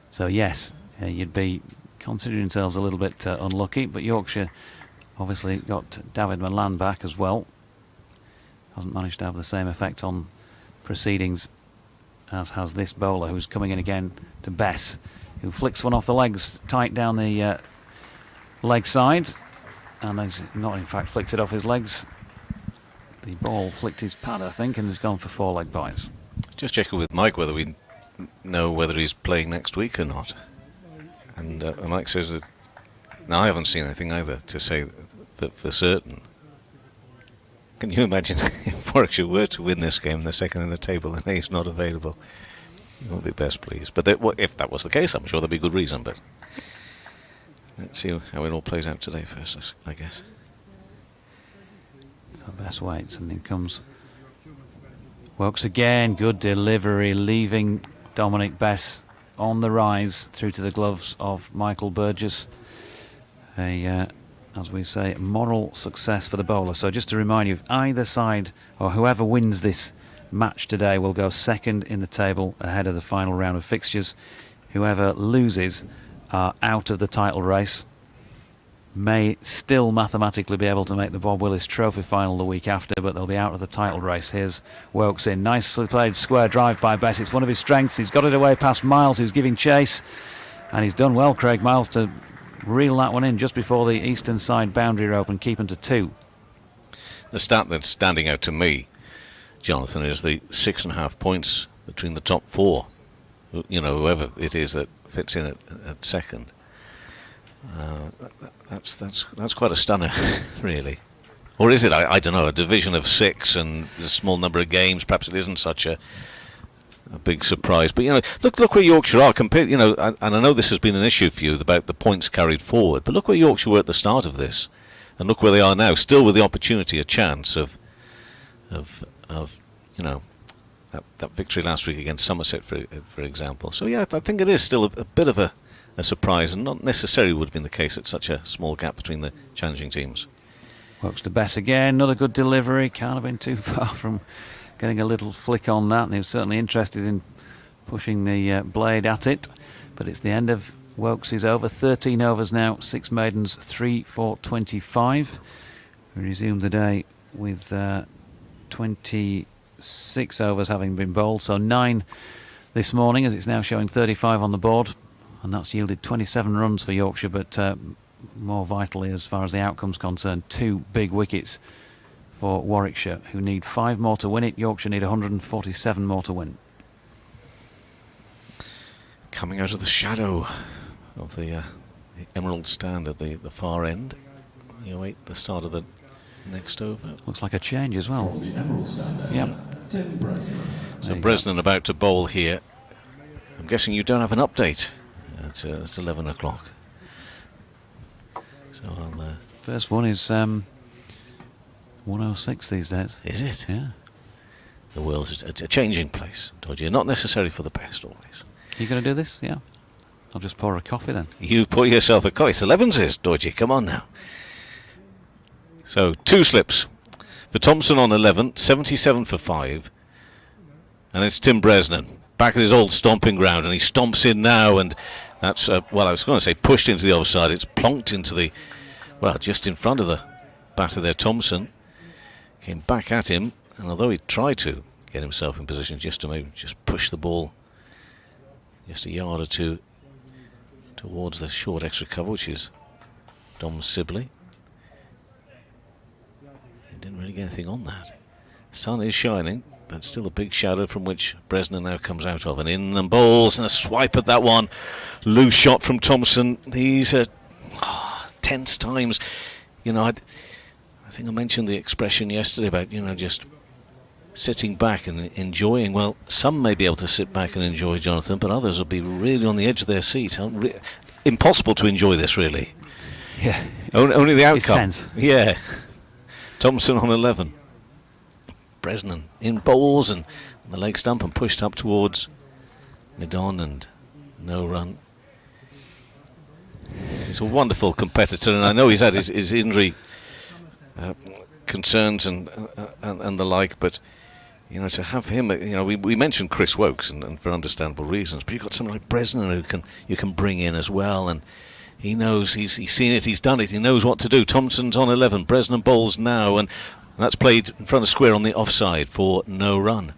So yes, you'd be considering themselves a little bit unlucky, but Yorkshire obviously got David Milan back as well. Hasn't managed to have the same effect on proceedings as has this bowler, who's coming in again to Bess, who flicks one off the legs, tight down the leg side, and has not in fact flicked it off his legs. The ball flicked his pad, I think, and has gone for 4 leg byes. Just checking with Mike whether we know whether he's playing next week or not. And Mike says that, no, I haven't seen anything either to say for certain. Can you imagine if Warwickshire were to win this game, they're second in the table, and he's not available? He won't be best pleased. But if that was the case, I'm sure there'd be good reason. But let's see how it all plays out today first, I guess. So Bess waits, and in comes Wokes again. Good delivery, leaving Dominic Bess on the rise through to the gloves of Michael Burgess. As we say, moral success for the bowler. So just to remind you, either side, or whoever wins this match today, will go second in the table ahead of the final round of fixtures. Whoever loses are out of the title race. May still mathematically be able to make the Bob Willis Trophy final the week after, but they'll be out of the title race. Here's Wokes in. Nicely played square drive by Bess. It's one of his strengths. He's got it away past Miles, who's giving chase. And he's done well, Craig Miles, to reel that one in just before the eastern side boundary rope and keep him to 2. The stat that's standing out to me, Jonathan, is the 6.5 points between the top 4. You know, whoever it is that fits in at second. That's quite a stunner, really. Or is it? I don't know. A division of 6 and a small number of games. Perhaps it isn't such a big surprise. But, you know, look where Yorkshire are compared. You know, and I know this has been an issue for you about the points carried forward. But look where Yorkshire were at the start of this, and look where they are now, still with the opportunity, a chance of you know, that victory last week against Somerset, for example. So yeah, I think it is still a bit of a surprise, and not necessarily would have been the case at such a small gap between the challenging teams. Wokes to Bess again. Another good delivery. Can't have been too far from getting a little flick on that, and he was certainly interested in pushing the blade at it. But it's the end of Wokes' over. 13 overs now, 6 maidens, 3 for 25. We resumed the day with 26 overs having been bowled, so 9 this morning, as it's now showing 35 on the board, and that's yielded 27 runs for Yorkshire. But more vitally, as far as the outcome's concerned, 2 big wickets for Warwickshire, who need 5 more to win it. Yorkshire need 147 more to win. Coming out of the shadow of the Emerald stand at the far end, you await the start of the next over. Looks like a change as well. Yep. So Bresnan about to bowl here. I'm guessing you don't have an update at 11 o'clock. So I'll... First one is 106 these days. Is it? Yeah. The world's a changing place, Dodgy. Not necessarily for the best always. You going to do this? Yeah. I'll just pour a coffee then. You pour yourself a coffee. It's 11's is, Dodgy. Come on now. So 2 slips for Thompson on 11, 77 for 5. And it's Tim Bresnan back at his old stomping ground, and he stomps in now, and that's, well, I was going to say pushed into the offside. It's plonked into the, well, just in front of the batter there. Thompson came back at him, and although he tried to get himself in position just to maybe just push the ball just a yard or 2 towards the short extra cover, which is Dom Sibley. He didn't really get anything on that. Sun is shining. but still a big shadow from which Bresnan now comes out of, and in and bowls, and a swipe at that one. Loose shot from Thompson. These are tense times. You know, I think I mentioned the expression yesterday about, you know, just sitting back and enjoying. Well, some may be able to sit back and enjoy, Jonathan, but others will be really on the edge of their seat. Impossible to enjoy this, really. Yeah. Only the outcome. Sense. Yeah. Thompson on 11. Bresnan in bowls and the leg stump and pushed up towards mid-on and no run. He's a wonderful competitor, and I know he's had his injury concerns and the like, but you know, to have him, you know, we mentioned Chris Wokes and for understandable reasons, but you've got someone like Bresnan who you can bring in as well, and he knows, he's seen it, he's done it, he knows what to do. Thompson's on 11, Bresnan bowls now, and that's played in front of square on the offside for no run.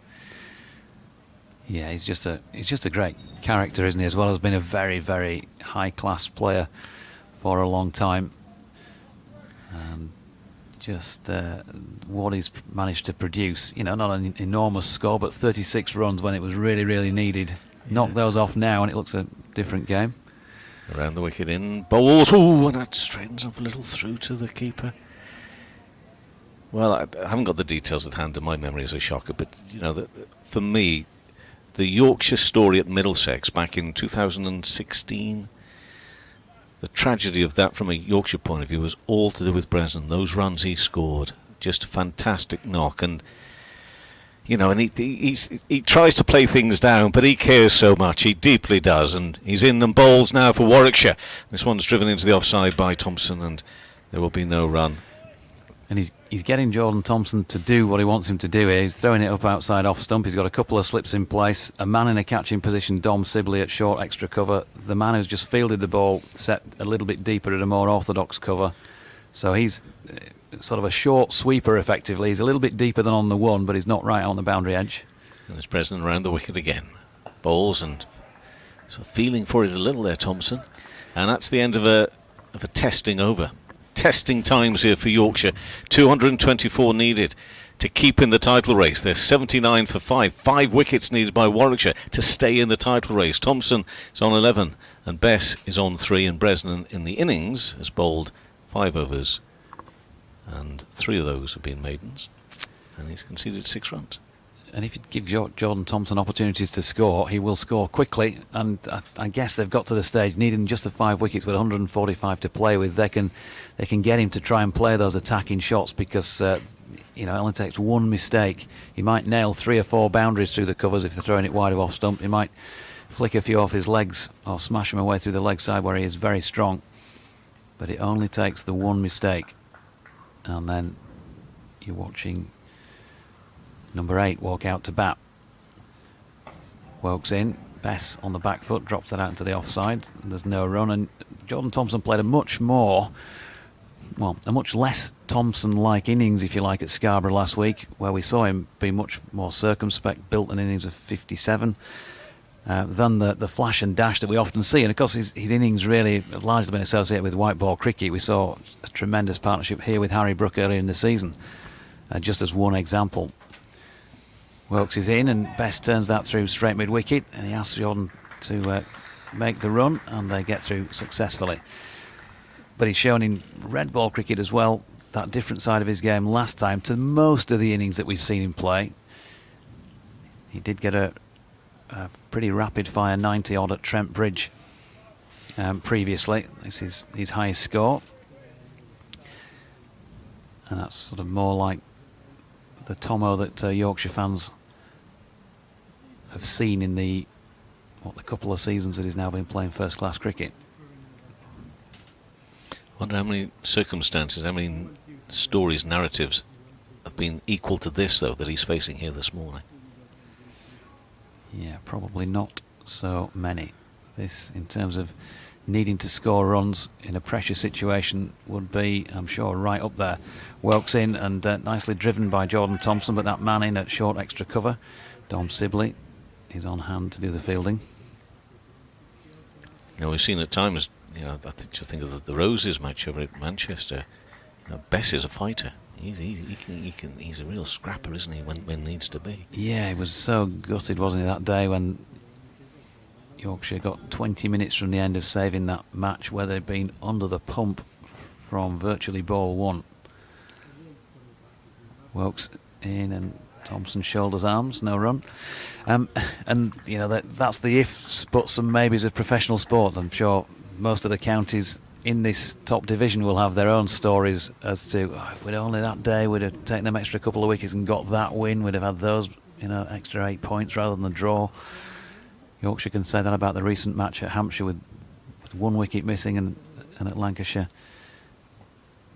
Yeah, he's just a great character, isn't he? As well as being a very, very high-class player for a long time. Just what he's managed to produce, you know, not an enormous score, but 36 runs when it was really, really needed. Knock those off now, and it looks a different game. Around the wicket in bowls, ooh, and that straightens up a little through to the keeper. Well, I haven't got the details at hand, and my memory is a shocker, but you know, for me, the Yorkshire story at Middlesex back in 2016, the tragedy of that from a Yorkshire point of view was all to do with Bresnan. Those runs he scored, just a fantastic knock, and you know, and he tries to play things down, but he cares so much, he deeply does, and he's in and bowls now for Warwickshire. This one's driven into the offside by Thompson, and there will be no run. And he's getting Jordan Thompson to do what he wants him to do here. He's throwing it up outside off stump. He's got a couple of slips in place. A man in a catching position, Dom Sibley at short extra cover. The man who's just fielded the ball set a little bit deeper at a more orthodox cover. So he's sort of a short sweeper effectively. He's a little bit deeper than on the one, but he's not right on the boundary edge. And there's Bresnan around the wicket again. Bowls and so feeling for it a little there, Thompson. And that's the end of a testing over. Testing times here for Yorkshire. 224 needed to keep in the title race. They're 79 for 5. 5 wickets needed by Warwickshire to stay in the title race. Thompson is on 11 and Bess is on 3, and Bresnan in the innings has bowled 5 overs and 3 of those have been maidens, and he's conceded 6 runs. And if you give Jordan Thompson opportunities to score, he will score quickly. And I guess they've got to the stage needing just the 5 wickets with 145 to play with. They can get him to try and play those attacking shots, because you know, it only takes one mistake. He might nail 3 or 4 boundaries through the covers if they're throwing it wide of off stump. He might flick a few off his legs or smash them away through the leg side where he is very strong. But it only takes the one mistake, and then you're watching number 8 walk out to bat. Wokes in, Bess on the back foot, drops that out into the offside, and there's no run. And Jordan Thompson played a much less Thompson-like innings, if you like, at Scarborough last week, where we saw him be much more circumspect, built an innings of 57 than the flash and dash that we often see. And of course his innings really have largely been associated with white ball cricket. We saw a tremendous partnership here with Harry Brook earlier in the season, just as one example. Wokes is in, and Best turns that through straight mid-wicket, and he asks Jordan to make the run, and they get through successfully. But he's shown in red ball cricket as well that different side of his game last time to most of the innings that we've seen him play. He did get a pretty rapid-fire 90-odd at Trent Bridge previously. This is his highest score, and that's sort of more like the Tomo that Yorkshire fans have seen in the couple of seasons that he's now been playing first-class cricket. Wonder how many circumstances, how many stories, narratives have been equal to this, though, that he's facing here this morning. Yeah, probably not so many. This, in terms of needing to score runs in a pressure situation, would be, I'm sure, right up there. Wokes in, and nicely driven by Jordan Thompson, but that man in at short extra cover, Dom Sibley, is on hand to do the fielding. Now, we've seen at times, you know, just think of the Roses match over at Manchester. You know, Bess is a fighter. He's a real scrapper, isn't he, when needs to be? Yeah, he was so gutted, wasn't he, that day when Yorkshire got 20 minutes from the end of saving that match where they'd been under the pump from virtually ball one. Wilkes in and Thompson shoulders arms, no run. And you know that's the ifs, buts and maybes of professional sport. I'm sure most of the counties in this top division will have their own stories as to if we'd only that day we'd have taken them extra couple of wickets and got that win, we'd have had those extra 8 points rather than the draw. Yorkshire can say that about the recent match at Hampshire with 1 wicket missing and at Lancashire.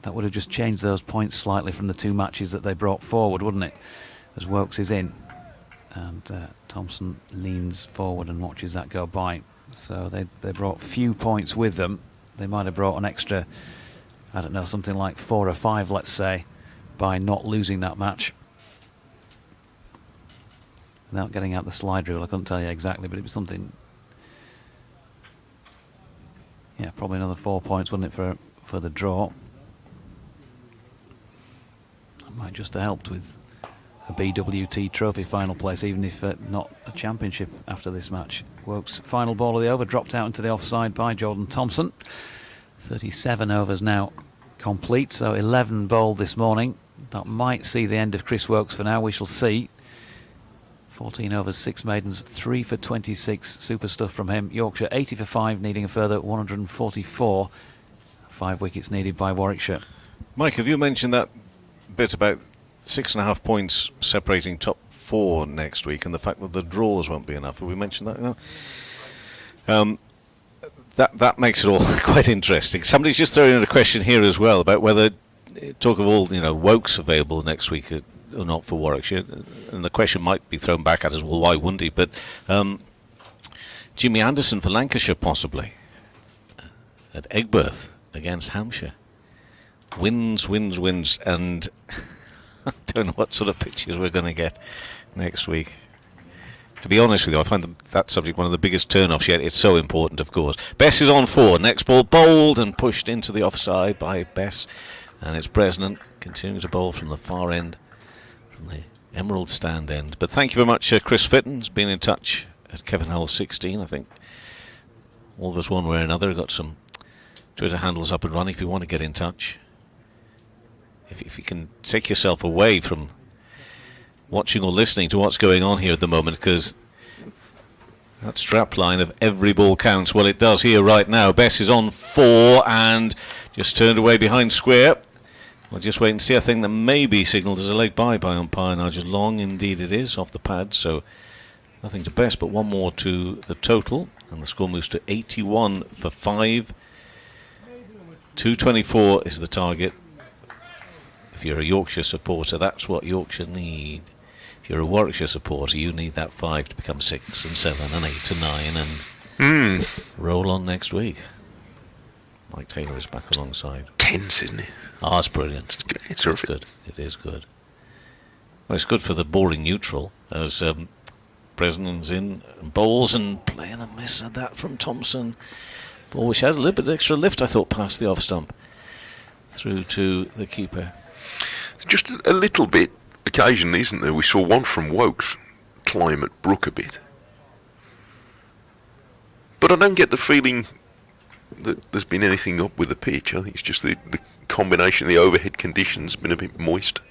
That would have just changed those points slightly from the 2 matches that they brought forward, wouldn't it? As Wilkes is in and Thompson leans forward and watches that go by. So they brought few points with them. They might have brought an extra, I don't know, something like 4 or 5, let's say, by not losing that match. Without getting out the slide rule, I couldn't tell you exactly, but it was something. Yeah, probably another 4 points, wouldn't it, for the draw? That might just have helped with a BWT trophy final place, even if not a championship after this match. Wilkes' final ball of the over dropped out into the offside by Jordan Thompson. 37 overs now complete, so 11 bowled this morning. That might see the end of Chris Wilkes for now, we shall see. 14 overs, 6 maidens, 3 for 26, super stuff from him. Yorkshire 80 for 5, needing a further 144. 5 wickets needed by Warwickshire. Mike, have you mentioned that bit about 6.5 points separating top 4 next week and the fact that the draws won't be enough? Have we mentioned that? No. That makes it all quite interesting. Somebody's just throwing in a question here as well about whether, talk of all, Wokes available next week or not for Warwickshire, and the question might be thrown back at us, well, why wouldn't he? But Jimmy Anderson for Lancashire possibly at Egberth against Hampshire. Wins, and I don't know what sort of pitches we're going to get next week. To be honest with you, I find that subject one of the biggest turn-offs yet. It's so important, of course. Bess is on 4. Next ball bowled and pushed into the offside by Bess. And it's Bresnan continuing to bowl from the far end, from the Emerald stand end. But thank you very much, Chris Fitton's been in touch at Kevin Howell 16. I think all of us one way or another got some Twitter handles up and running if you want to get in touch. If you can take yourself away from watching or listening to what's going on here at the moment, because that strap line of every ball counts, well, it does here right now. Bess is on 4 and just turned away behind square. We'll just wait and see. I think that may be signalled as a leg by umpire Nigel Long. Indeed it is, off the pad, so nothing to Bess, but 1 more to the total, and the score moves to 81 for 5. 224 is the target. If you're a Yorkshire supporter, that's what Yorkshire need. If you're a Warwickshire supporter, you need that 5 to become 6 and 7 and 8 and 9 and roll on next week. Mike Taylor is back alongside. Tense, isn't it? Ah, it's brilliant. It's good. It is good. Well, it's good for the boring neutral as Bresnan's in and bowls and playing a miss at that from Thompson. Ball which has a little bit extra lift, I thought, past the off stump through to the keeper. Just a little bit occasionally, isn't there? We saw one from Wokes climb at Brook a bit. But I don't get the feeling that there's been anything up with the pitch. I think it's just the combination of the overhead conditions been a bit moist.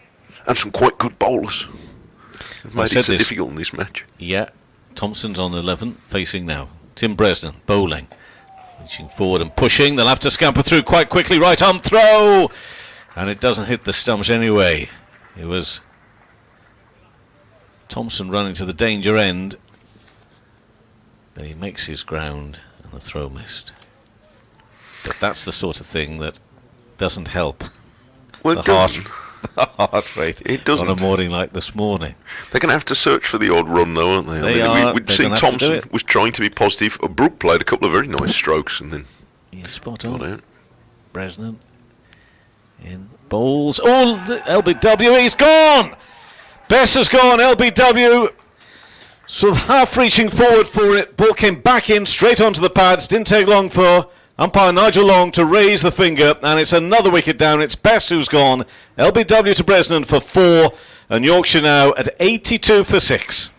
And some quite good bowlers. Have made it so difficult in this match. Yeah, Thompson's on 11, facing now. Tim Bresnan, bowling. Reaching forward and pushing. They'll have to scamper through quite quickly. Right arm throw! And it doesn't hit the stumps anyway. It was Thompson running to the danger end. But he makes his ground and the throw missed. But that's the sort of thing that doesn't help. Well, the heart rate it doesn't. On a morning like this morning. They're going to have to search for the odd run, though, aren't they? We'd seen Thompson was trying to be positive. Brook played a couple of very nice strokes and then spot on. Out. Bresnan in bowls. Oh, the LBW, he's gone! Bess has gone, LBW sort of half reaching forward for it. Ball came back in, straight onto the pads. Didn't take long for Umpire Nigel Long to raise the finger, and it's another wicket down. It's Bess who's gone. LBW to Bresnan for 4, and Yorkshire now at 82 for 6.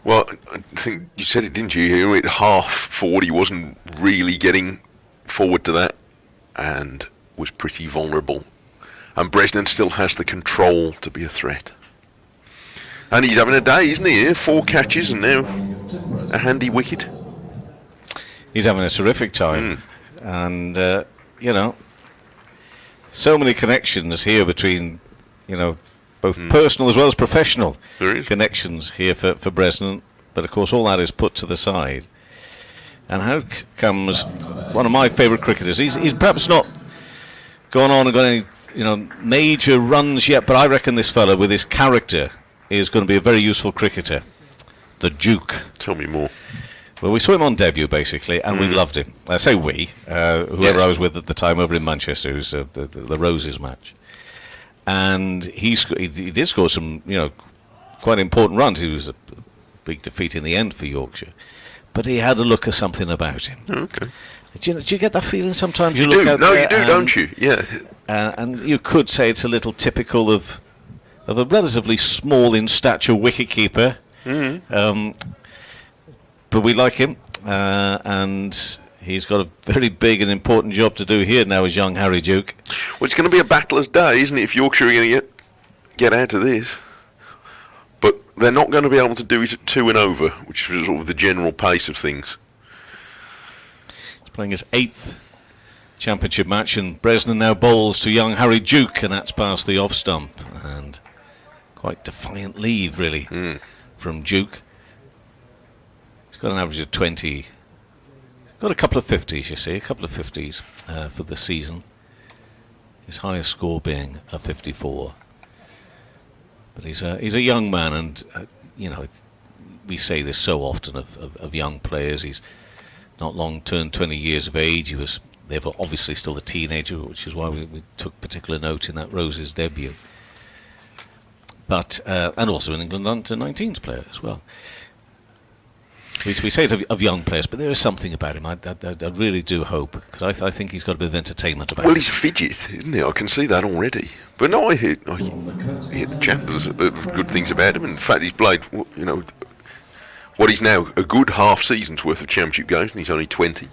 Well, I think you said it, didn't you? At half forward, he wasn't really getting forward to that, and was pretty vulnerable. And Bresnan still has the control to be a threat. And he's having a day, isn't he? 4 catches and now a handy wicket. He's having a terrific time, and so many connections here between, both personal as well as professional connections here for Bresnan. But of course, all that is put to the side. And how comes one of my favourite cricketers? He's perhaps not gone on and got any major runs yet, but I reckon this fella with his character is going to be a very useful cricketer. The Duke. Tell me more. Well, we saw him on debut, basically, and we loved him. I say we, whoever I was with at the time over in Manchester, who's the Roses match. And he did score some, quite important runs. He was a big defeat in the end for Yorkshire. But he had a look at something about him. Okay. Do you get that feeling sometimes? You do. Look out No, there you do, don't you? Yeah. And you could say it's a little typical of a relatively small in stature wicketkeeper. But we like him, and he's got a very big and important job to do here now as young Harry Duke. Well, it's going to be a battler's day, isn't it, if Yorkshire are going to get out of this. But they're not going to be able to do it at 2 and over, which is sort of the general pace of things. He's playing his 8th championship match, and Bresnan now bowls to young Harry Duke, and that's past the off stump. And quite defiant leave, really, from Duke. Got an average of 20. Got a couple of 50s, you see, a couple of 50s for the season. His highest score being a 54. But he's a young man, and we say this so often of young players. He's not long turned 20 years of age. He was therefore obviously still a teenager, which is why we took particular note in that Roses debut. But and also an England under-19s player as well. We say it of young players, but there is something about him. I really do hope, because I think he's got a bit of entertainment about him. Well, he's a fidget, isn't he? I can see that already. But no, I hear the chapters good things about him. In fact, he's played, what is now a good half season's worth of championship games, and he's only 20.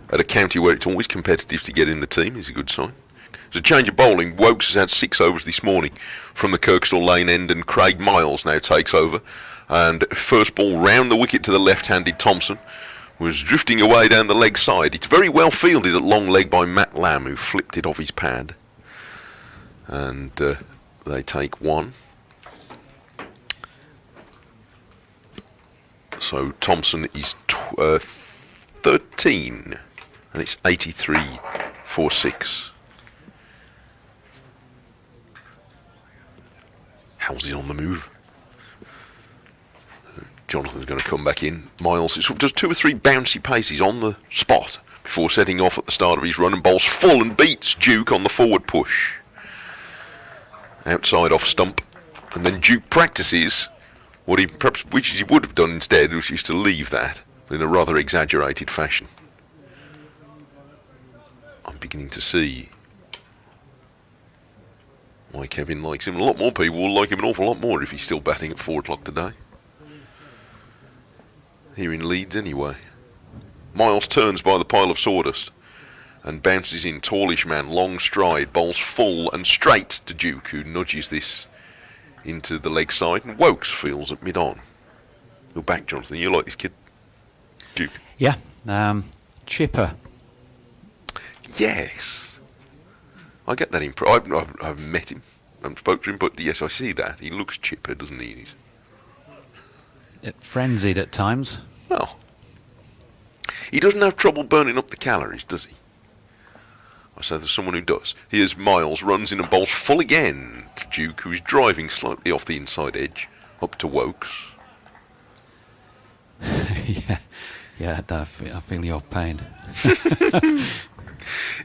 At a county where it's always competitive to get in the team is a good sign. There's a change of bowling. Wokes has had 6 overs this morning from the Kirkstall Lane end, and Craig Miles now takes over. And first ball round the wicket to the left-handed Thompson was drifting away down the leg side. It's very well fielded at long leg by Matt Lamb, who flipped it off his pad. And they take 1. So Thompson is 13, and it's 83 for 6. How's he on the move? Jonathan's going to come back in. Miles does 2 or 3 bouncy paces on the spot before setting off at the start of his run, and bowls full and beats Duke on the forward push. Outside off stump, and then Duke practices what which he would have done instead, which is to leave that in a rather exaggerated fashion. I'm beginning to see why Kevin likes him. A lot more people will like him an awful lot more if he's still batting at 4 o'clock today. Here in Leeds anyway. Miles turns by the pile of sawdust and bounces in. Tallish man, long stride, bowls full and straight to Duke, who nudges this into the leg side, and Wokes feels at mid-on. You're back, Jonathan. You like this kid, Duke? Yeah. Chipper. Yes. I get that impression. I've met him. I haven't spoken to him, but yes, I see that. He looks chipper, doesn't he? He's frenzied at times. Well, he doesn't have trouble burning up the calories, does he? I say there's someone who does. Here's Miles, runs in and bowls full again to Duke, who's driving slightly off the inside edge, up to Wokes. Yeah, I feel your pain.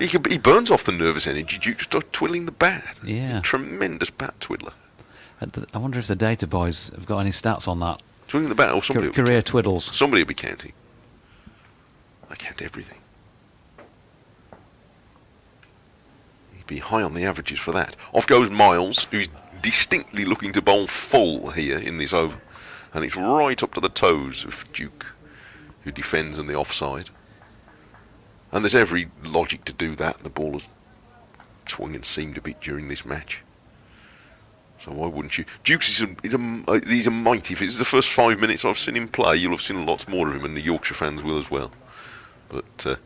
He burns off the nervous energy. Duke just starts twiddling the bat. Yeah. A tremendous bat twiddler. I wonder if the data boys have got any stats on that. Twiddling the bat, or somebody Career twiddles. Somebody will be counting. I count everything. be high on the averages for that. Off goes Miles, who's distinctly looking to bowl full here in this over. And it's right up to the toes of Duke, who defends on the offside. And there's every logic to do that. The ball has swung and seamed a bit during this match. So why wouldn't you? Dukes he's a mighty. If it's the first 5 minutes I've seen him play, you'll have seen lots more of him, and the Yorkshire fans will as well. But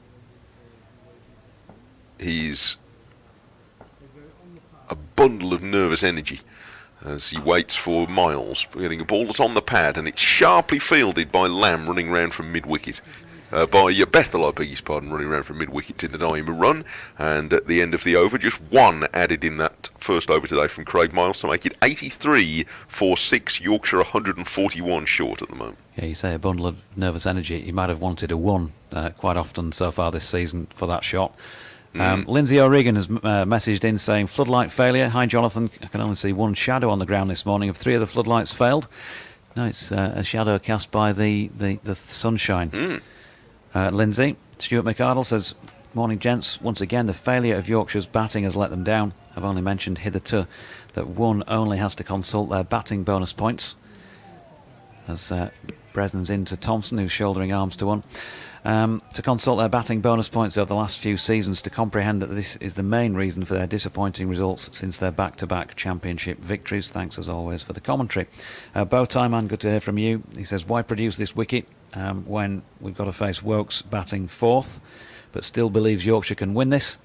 he's a bundle of nervous energy as he waits for Miles, getting a ball that's on the pad, and it's sharply fielded by Lamb running round from mid-wicket. By Bethel, I beg his pardon, running around from mid-wicket to deny him a run. And at the end of the over, just one added in that first over today from Craig Miles to make it 83 for 6. Yorkshire 141 short at the moment. Yeah, you say a bundle of nervous energy. You might have wanted a one quite often so far this season for that shot. Lindsay O'Regan has messaged in saying, floodlight failure. Hi, Jonathan. I can only see one shadow on the ground this morning. Of 3 of the floodlights failed. No, it's a shadow cast by the sunshine. Lindsay. Stuart McArdle says, morning gents, once again the failure of Yorkshire's batting has let them down. I've only mentioned hitherto that one only has to consult their batting bonus points, as Bresnan's into Thompson, who's shouldering arms to one, to consult their batting bonus points over the last few seasons to comprehend that this is the main reason for their disappointing results since their back-to-back championship victories. Thanks as always for the commentary. Bowtie man, good to hear from you. He says, why produce this wicket when we've got to face Wokes batting 4th, but still believes Yorkshire can win this?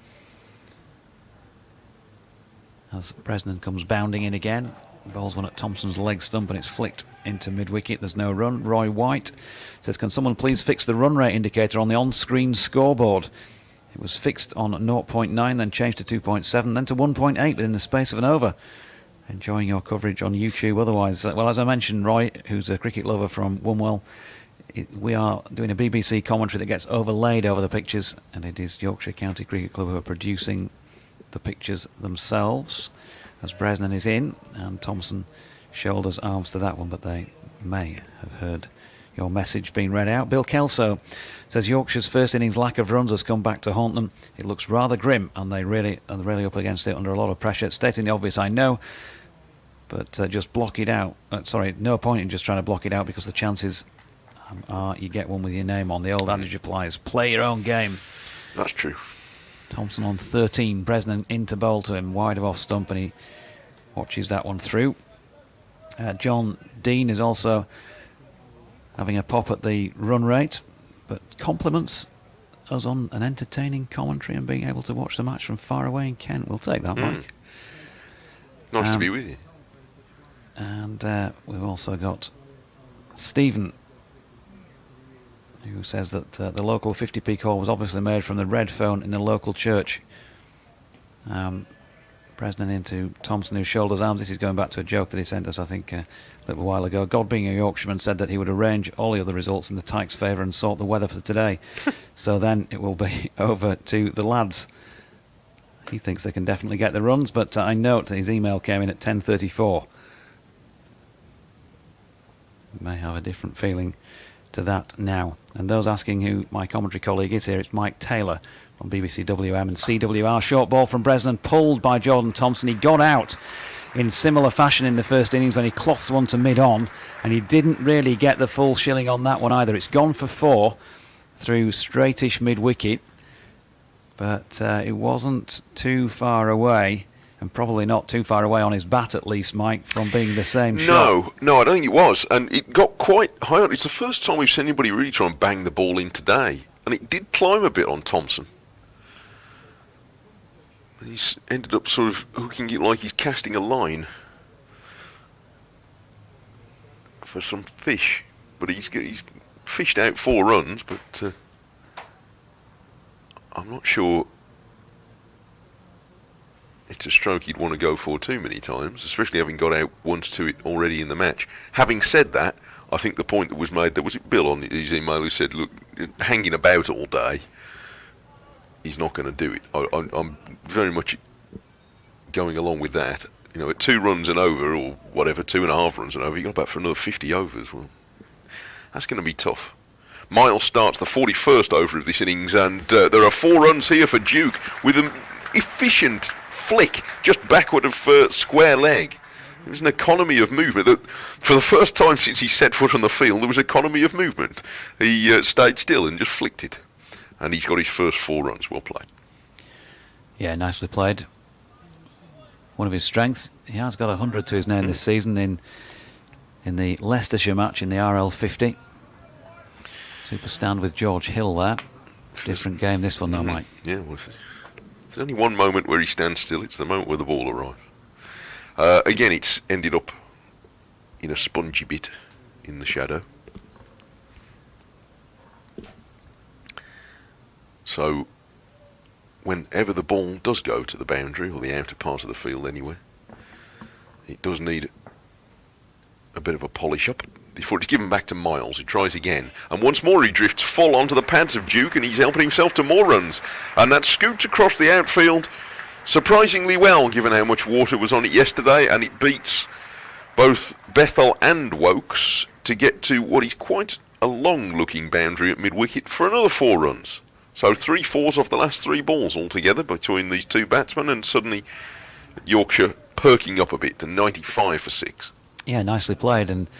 As Bresnan comes bounding in again, bowls one at Thompson's leg stump and it's flicked into mid-wicket. There's no run. Roy White says, can someone please fix the run rate indicator on the on-screen scoreboard? It was fixed on 0.9, then changed to 2.7, then to 1.8 within the space of an over. Enjoying your coverage on YouTube otherwise. Well, as I mentioned, Roy, who's a cricket lover from Wunwell, we are doing a BBC commentary that gets overlaid over the pictures, and it is Yorkshire County Cricket Club who are producing the pictures themselves, as Bresnan is in and Thompson shoulders arms to that one, but they may have heard your message being read out. Bill Kelso says Yorkshire's first innings lack of runs has come back to haunt them. It looks rather grim, and they really are really up against it under a lot of pressure. Stating the obvious, I know, but just block it out. No point in just trying to block it out, because the chances are you get one with your name on. The old adage applies. Play your own game. That's true. Thompson on 13, Bresnan into bowl to him, wide of off stump, and he watches that one through. John Dean is also having a pop at the run rate, but compliments us on an entertaining commentary and being able to watch the match from far away in Kent. We'll take that, Mike. Nice to be with you. And we've also got Stephen, who says that the local 50p call was obviously made from the red phone in the local church. Bresnan into Thompson, who shoulders arms. This is going back to a joke that he sent us, I think, a little while ago. God, being a Yorkshireman, said that he would arrange all the other results in the Tykes' favour and sort the weather for today. So then it will be over to the lads. He thinks they can definitely get the runs, but I note that his email came in at 10:34. May have a different feeling to that now. And those asking who my commentary colleague is here, it's Mike Taylor from BBC WM and CWR. Short ball from Bresnan, pulled by Jordan Thompson. He got out in similar fashion in the first innings when he clothed one to mid-on, and he didn't really get the full shilling on that one either. It's gone for 4 through straightish mid-wicket, but it wasn't too far away, and probably not too far away on his bat at least, Mike, from being the same shot. No, I don't think it was, and it got quite high. It's the first time we've seen anybody really try and bang the ball in today, and it did climb a bit on Thompson. He's ended up sort of hooking it like he's casting a line for some fish, but he's fished out 4 runs, but I'm not sure it's a stroke he'd want to go for too many times, especially having got out once to it already in the match. Having said that, I think the point that was made, there was Bill on his email who said, look, hanging about all day, he's not going to do it. I'm very much going along with that. You know, at 2 runs and over, or whatever, 2.5 runs and over, you've got about for another 50 overs. Well, that's going to be tough. Miles starts the 41st over of this innings, and there are 4 runs here for Duke with an efficient flick just backward of square leg. It was an economy of movement. For the first time since he set foot on the field, there was economy of movement. He stayed still and just flicked it. And he's got his first 4 runs. Well played. Yeah, nicely played. One of his strengths, he has got 100 to his name this season in the Leicestershire match in the RL50. Super stand with George Hill there. Different game this one though, Mike. Yeah, well, there's only one moment where he stands still. It's the moment where the ball arrives. Again, it's ended up in a spongy bit in the shadow. So, whenever the ball does go to the boundary, or the outer part of the field anyway, it does need a bit of a polish up before it's given back to Miles, who tries again. And once more he drifts full onto the pads of Duke, and he's helping himself to more runs. And that scoots across the outfield surprisingly well, given how much water was on it yesterday, and it beats both Bethel and Wokes to get to what is quite a long-looking boundary at mid-wicket for another 4 runs. So 3 fours off the last 3 balls altogether between these 2 batsmen, and suddenly Yorkshire perking up a bit to 95 for 6. Yeah, nicely played, and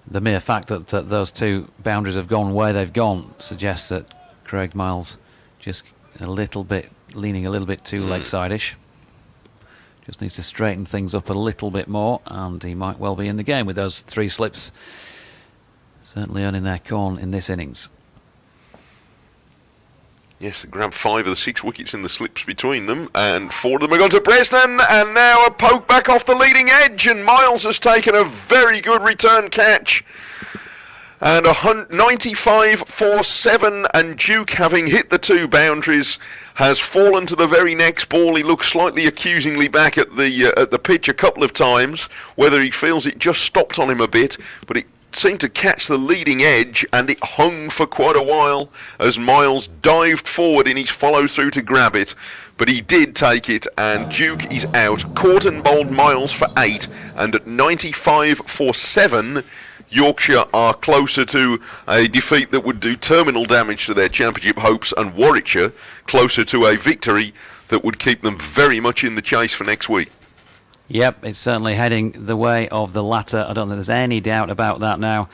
the mere fact that those 2 boundaries have gone where they've gone suggests that Craig Miles just leaning a little bit too leg-side-ish. Just needs to straighten things up a little bit more, and he might well be in the game with those 3 slips certainly earning their corn in this innings. Yes, they grabbed 5 of the 6 wickets in the slips between them, and 4 of them have gone to Bresnan, and now a poke back off the leading edge, and Miles has taken a very good return catch. And 95 for 7, and Duke, having hit the 2 boundaries, has fallen to the very next ball. He looks slightly accusingly back at the pitch a couple of times, whether he feels it just stopped on him a bit, but it seemed to catch the leading edge, and it hung for quite a while as Miles dived forward in his follow-through to grab it. But he did take it, and Duke is out. Caught and bowled Miles for 8, and at 95 for 7, Yorkshire are closer to a defeat that would do terminal damage to their championship hopes, and Warwickshire closer to a victory that would keep them very much in the chase for next week. Yep, it's certainly heading the way of the latter. I don't think there's any doubt about that now.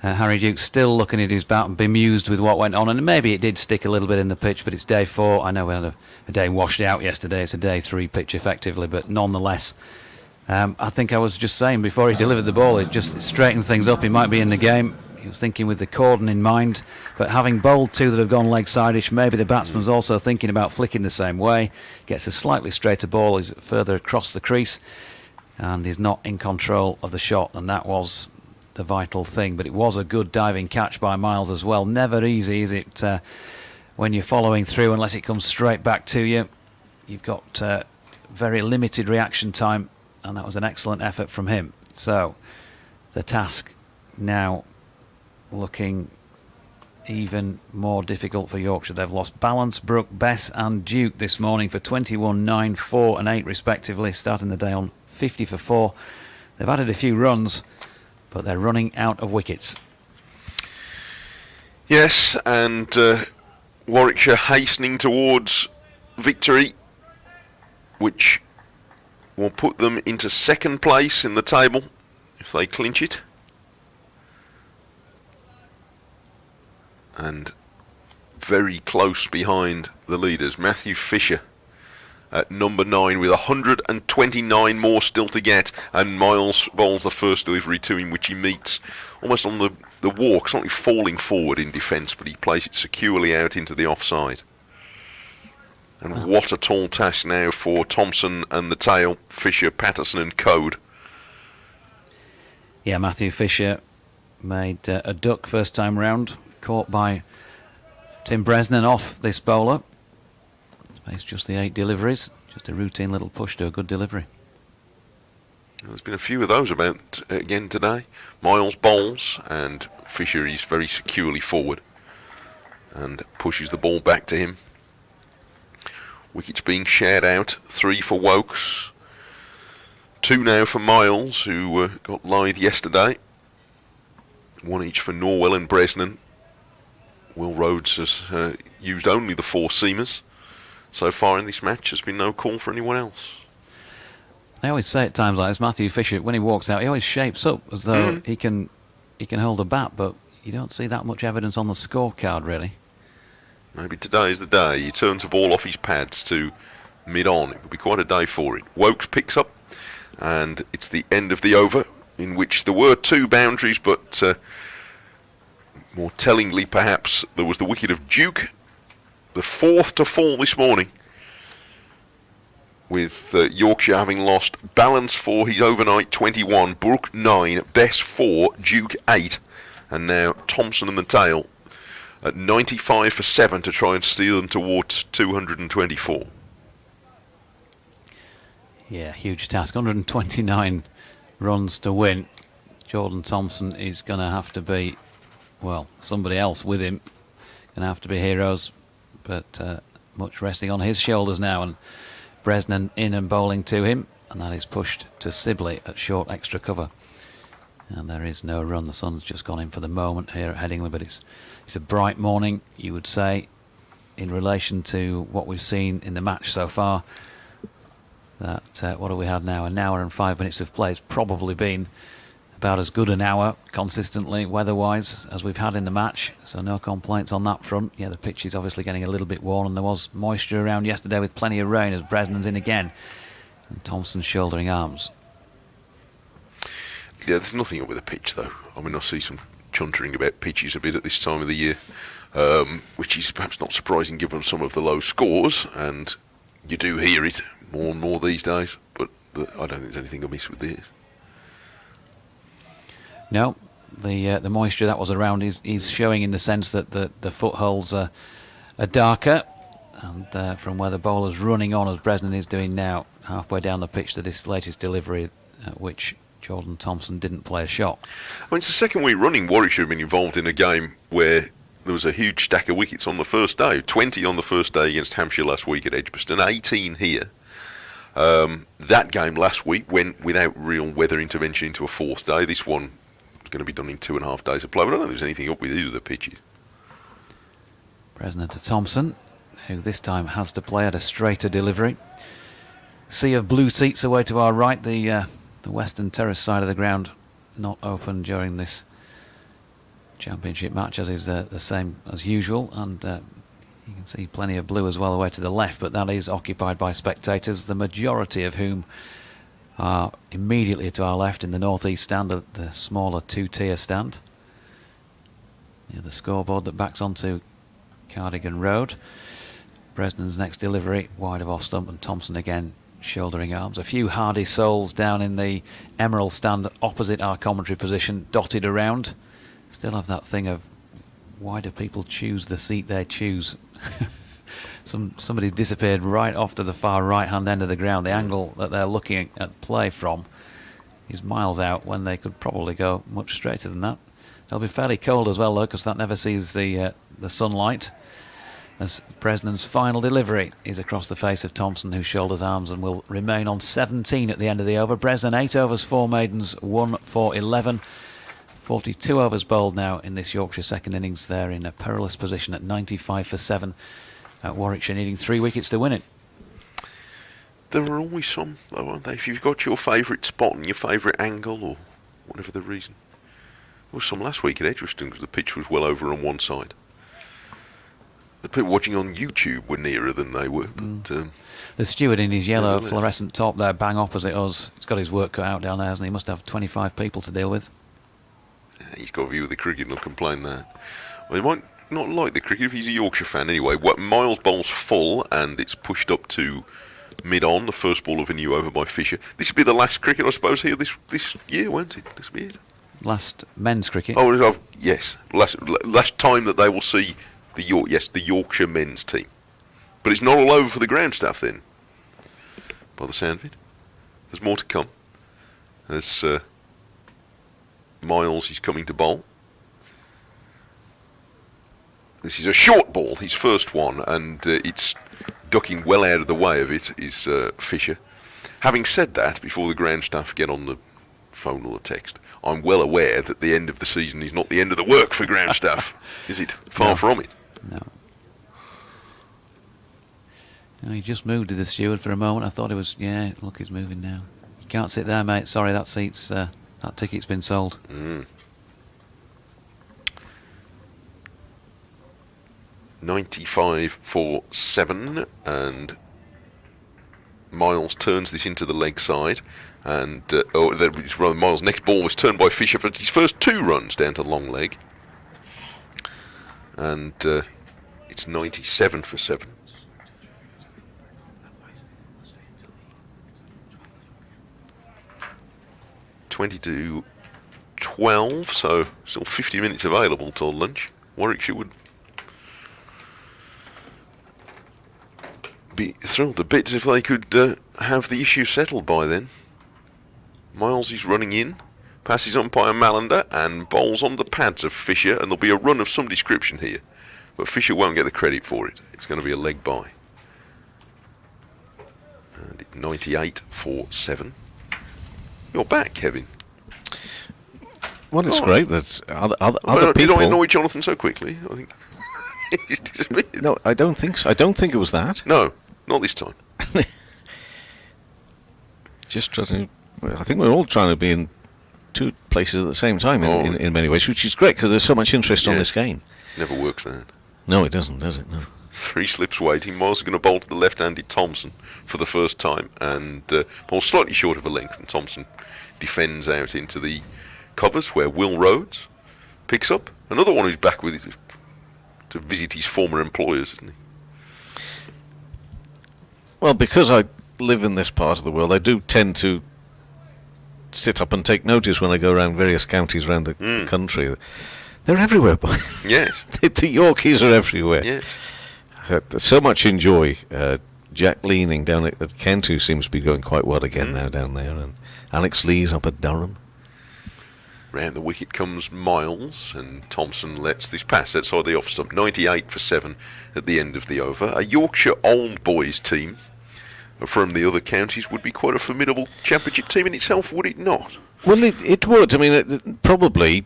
Harry Duke's still looking at his bat and bemused with what went on, and maybe it did stick a little bit in the pitch, but it's day 4. I know we had a day washed out yesterday. It's a day 3 pitch effectively, but nonetheless, I think I was just saying before he delivered the ball, it just straightened things up. He might be in the game. He was thinking with the cordon in mind, but having bowled 2 that have gone leg-side-ish, maybe the batsman's also thinking about flicking the same way. Gets a slightly straighter ball, he's further across the crease, and he's not in control of the shot, and that was the vital thing. But it was a good diving catch by Miles as well. Never easy, is it, when you're following through, unless it comes straight back to you. You've got very limited reaction time, and that was an excellent effort from him. So the task now looking even more difficult for Yorkshire. They've lost Balance, Brook, Bess and Duke this morning for 21, 9, 4 and 8 respectively, starting the day on 50 for 4. They've added a few runs, but they're running out of wickets. Yes, and Warwickshire hastening towards victory, which will put them into second place in the table if they clinch it. And very close behind the leaders, Matthew Fisher at number 9 with 129 more still to get, and Miles bowls the first delivery to him, which he meets almost on the walk, slightly falling forward in defence, but he plays it securely out into the offside. And what a tall task now for Thompson and the tail, Fisher, Patterson and Code. Yeah, Matthew Fisher made a duck first time round, caught by Tim Bresnan off this bowler. It's just the 8 deliveries, just a routine little push to a good delivery. There's been a few of those about again today. Miles bowls and Fisher is very securely forward and pushes the ball back to him. Wickets being shared out, 3 for Wokes, 2 now for Miles, who got live yesterday. 1 each for Norwell and Bresnan. Will Rhodes has used only the 4 seamers, so far in this match, there's been no call for anyone else. I always say at times like this, Matthew Fisher, when he walks out, he always shapes up as though he can hold a bat, but you don't see that much evidence on the scorecard, really. Maybe today is the day he turns the ball off his pads to mid-on. It would be quite a day for it. Wokes picks up, and it's the end of the over, in which there were 2 boundaries, but more tellingly perhaps, there was the wicket of Duke, the 4th to fall this morning, with Yorkshire having lost balance for his overnight 21, Brook 9, Bess 4, Duke 8, and now Thompson and the tail at 95 for 7 to try and steer them towards 224. Yeah, huge task. 129 runs to win. Jordan Thompson is going to have to be, well, somebody else with him. Going to have to be heroes, but much resting on his shoulders now. And Bresnan in and bowling to him, and that is pushed to Sibley at short extra cover. And there is no run. The sun's just gone in for the moment here at Headingley, but it's a bright morning, you would say, in relation to what we've seen in the match so far. That what have we had now? An hour and 5 minutes of play. It's probably been about as good an hour consistently weather-wise as we've had in the match, so no complaints on that front. Yeah, the pitch is obviously getting a little bit worn, and there was moisture around yesterday with plenty of rain as Bresnan's in again and Thompson's shouldering arms. Yeah, there's nothing up with the pitch though. I mean, I see some chuntering about pitches a bit at this time of the year, which is perhaps not surprising given some of the low scores, and you do hear it more and more these days, but I don't think there's anything amiss with this. No, the moisture that was around is showing in the sense that the footholds are darker, and from where the bowler's running on, as Bresnan is doing now, halfway down the pitch to this latest delivery, at which Jordan Thompson didn't play a shot. I mean, it's the second week running Warwickshire have been involved in a game where there was a huge stack of wickets on the first day. 20 on the first day against Hampshire last week at Edgbaston, 18 here. That game last week went without real weather intervention into a 4th day. This one going to be done in 2.5 days of play, but I don't think there's anything up with either of the pitches. Bresnan to Thompson, who this time has to play at a straighter delivery. Sea of blue seats away to our right, the western terrace side of the ground not open during this championship match, as is the same as usual, and you can see plenty of blue as well away to the left, but that is occupied by spectators, the majority of whom are immediately to our left in the northeast stand, the smaller 2-tier stand. Yeah, the scoreboard that backs onto Cardigan Road. Bresnan's next delivery wide of off stump, and Thompson again shouldering arms. A few hardy souls down in the Emerald stand opposite our commentary position, dotted around. Still have that thing of, why do people choose the seat they choose? Somebody's disappeared right off to the far right-hand end of the ground. The angle that they're looking at play from is miles out when they could probably go much straighter than that. They'll be fairly cold as well, though, because that never sees the sunlight. As Bresnan's final delivery is across the face of Thompson, who shoulders arms and will remain on 17 at the end of the over. Bresnan 8 overs, 4 maidens, 1 for 11. 42 overs bowled now in this Yorkshire second innings. They're in a perilous position at 95 for 7. At Warwickshire needing 3 wickets to win it. There are always some, though, aren't they? If you've got your favourite spot and your favourite angle, or whatever the reason. There was some last week at Edgbaston because the pitch was well over on one side. The people watching on YouTube were nearer than they were. But, the steward in his yellow fluorescent top there, bang opposite us. He's got his work cut out down there, hasn't he? He must have 25 people to deal with. He's got a view of the cricket and he'll complain that. Well, he might not like the cricket if he's a Yorkshire fan anyway. Miles bowls full and it's pushed up to mid-on, the first ball of a new over by Fisher. This will be the last cricket, I suppose, here this year, won't it? This will be it. Last men's cricket? Oh, yes. Last time that they will see the Yorkshire men's team. But it's not all over for the ground staff then, by the sound of it. There's more to come. There's Miles, he's coming to bowl. This is a short ball, his first one, and it's ducking well out of the way of it is Fisher. Having said that, before the ground staff get on the phone or the text, I'm well aware that the end of the season is not the end of the work for ground staff, is it? Far from it. No. Oh, he just moved to the steward for a moment. I thought it was, yeah, look, he's moving now. You can't sit there, mate. Sorry, that ticket's been sold. 95 for 7, and Miles turns this into the leg side, and Miles' next ball was turned by Fisher for his first 2 runs down to long leg, and it's 97 for 7. $22.12, so still 50 minutes available till lunch. Warwickshire would be thrilled to bits if they could have the issue settled by then. Miles is running in, passes umpire Malander and bowls on the pads of Fisher, and there'll be a run of some description here, but Fisher won't get the credit for it. It's going to be a leg by. And it's 98 for 7. You're back, Kevin. Well, it's great that other Did people... I annoy Jonathan so quickly? I think he's disappeared. No, I don't think so. I don't think it was that. No, not this time. Just trying to... I think we're all trying to be in 2 places at the same time in many ways, which is great because there's so much interest on this game. Never works that. No, it doesn't, does it? No. 3 slips waiting. Miles is going to bowl to the left-handed Thompson for the first time, and bowl slightly short of a length, and Thompson defends out into the covers where Will Rhodes picks up. Another one who's back with it to visit his former employers, isn't he? Well, because I live in this part of the world, I do tend to sit up and take notice when I go around various counties around the country. They're everywhere, boy. Yes. The Yorkies are everywhere. Yes. So much enjoy. Jack Leaning down at Kent, who seems to be going quite well again now down there, and Alex Lee's up at Durham. Round the wicket comes Miles, and Thompson lets this pass outside the off stump. 98 for 7 at the end of the over. A Yorkshire old boys team from the other counties would be quite a formidable championship team in itself, would it not? Well, it would. I mean, probably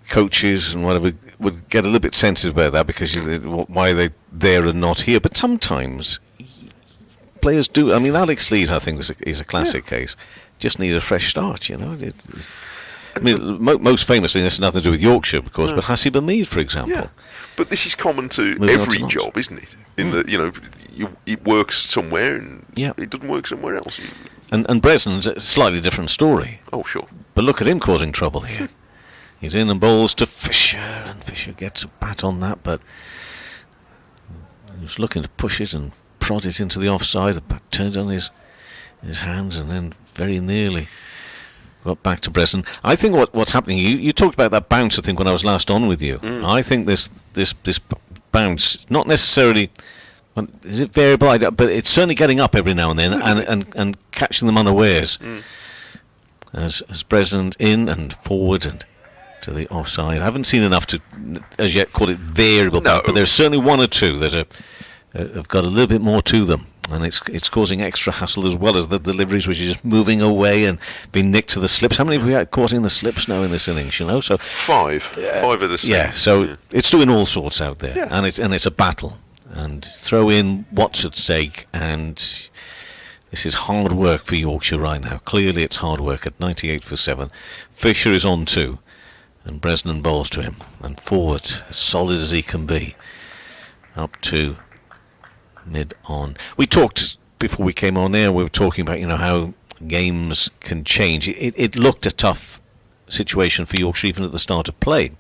coaches and whatever would get a little bit sensitive about that because why they're there and not here. But sometimes players do. I mean, Alex Lees, I think, is a classic case. Just needs a fresh start, you know. I mean, most famously, this has nothing to do with Yorkshire, of course, but Hasib Hamid, for example. Yeah. But this is common to Moving every on to job, isn't it? In that, you know, it works somewhere and it doesn't work somewhere else. And Bresnan's a slightly different story. Oh, sure. But look at him causing trouble here. He's in and bowls to Fisher, and Fisher gets a bat on that, but he's looking to push it and prod it into the offside. The bat turned on his hands and then very nearly got back to Bresnan. I think what's happening, you talked about that bounce, I think, when I was last on with you. I think this bounce, not necessarily, is it variable? But it's certainly getting up every now and then and catching them unawares. As Bresnan in and forward and to the offside. I haven't seen enough to, as yet, call it variable, but there's certainly 1 or 2 that have got a little bit more to them, and it's causing extra hassle as well as the deliveries, which are just moving away and being nicked to the slips. How many have we got caught in the slips now in this innings? You know, so 5 of the same. Yeah, so it's doing all sorts out there, and it's a battle. And throw in what's at stake, and this is hard work for Yorkshire right now. Clearly, it's hard work at 98 for 7. Fisher is on 2. And Bresnan bowls to him, and forward, as solid as he can be, up to mid-on. We talked, before we came on there, we were talking about, you know, how games can change. It looked a tough situation for Yorkshire even at the start of play,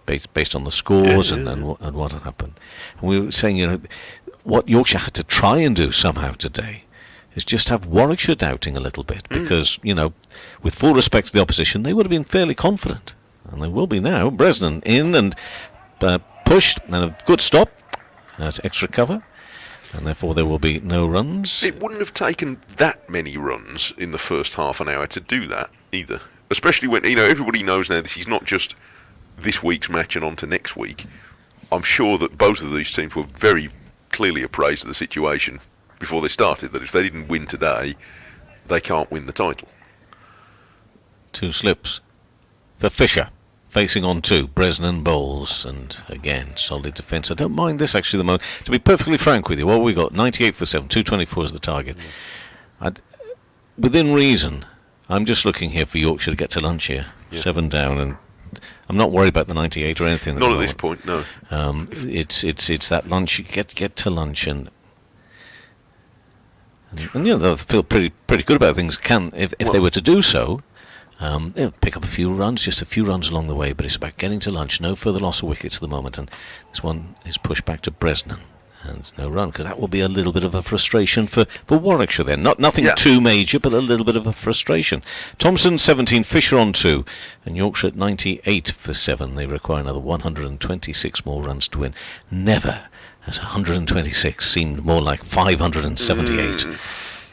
based on the scores and what had happened. And we were saying, you know, what Yorkshire had to try and do somehow today is just have Warwickshire doubting a little bit, because, you know, with full respect to the opposition, they would have been fairly confident. And they will be now. Bresnan in and pushed, and a good stop at extra cover, and therefore there will be no runs. It wouldn't have taken that many runs in the first half an hour to do that either, especially when, you know, everybody knows now this is not just this week's match and on to next week. I'm sure that both of these teams were very clearly appraised of the situation before they started, that if they didn't win today, they can't win the title. 2 slips for Fisher. facing on 2, Bresnan Bowles, and again, solid defence. I don't mind this actually the moment. To be perfectly frank with you, what have we got? 98 for 7, 224 is the target. Within reason, I'm just looking here for Yorkshire to get to lunch here. 7 down, and I'm not worried about the 98 or anything. Not at this point, no. It's that lunch. Get to lunch, and they'll feel pretty good about things. If they were to do so, they'll pick up a few runs, just a few runs along the way. But it's about getting to lunch. No further loss of wickets at the moment, and this one is pushed back to Bresnan. And no run, because that will be a little bit of a frustration for Warwickshire then. Nothing too major, but a little bit of a frustration. Thompson 17, Fisher on 2, and Yorkshire at 98 for 7. They require another 126 more runs to win. Never has 126 seemed more like 578.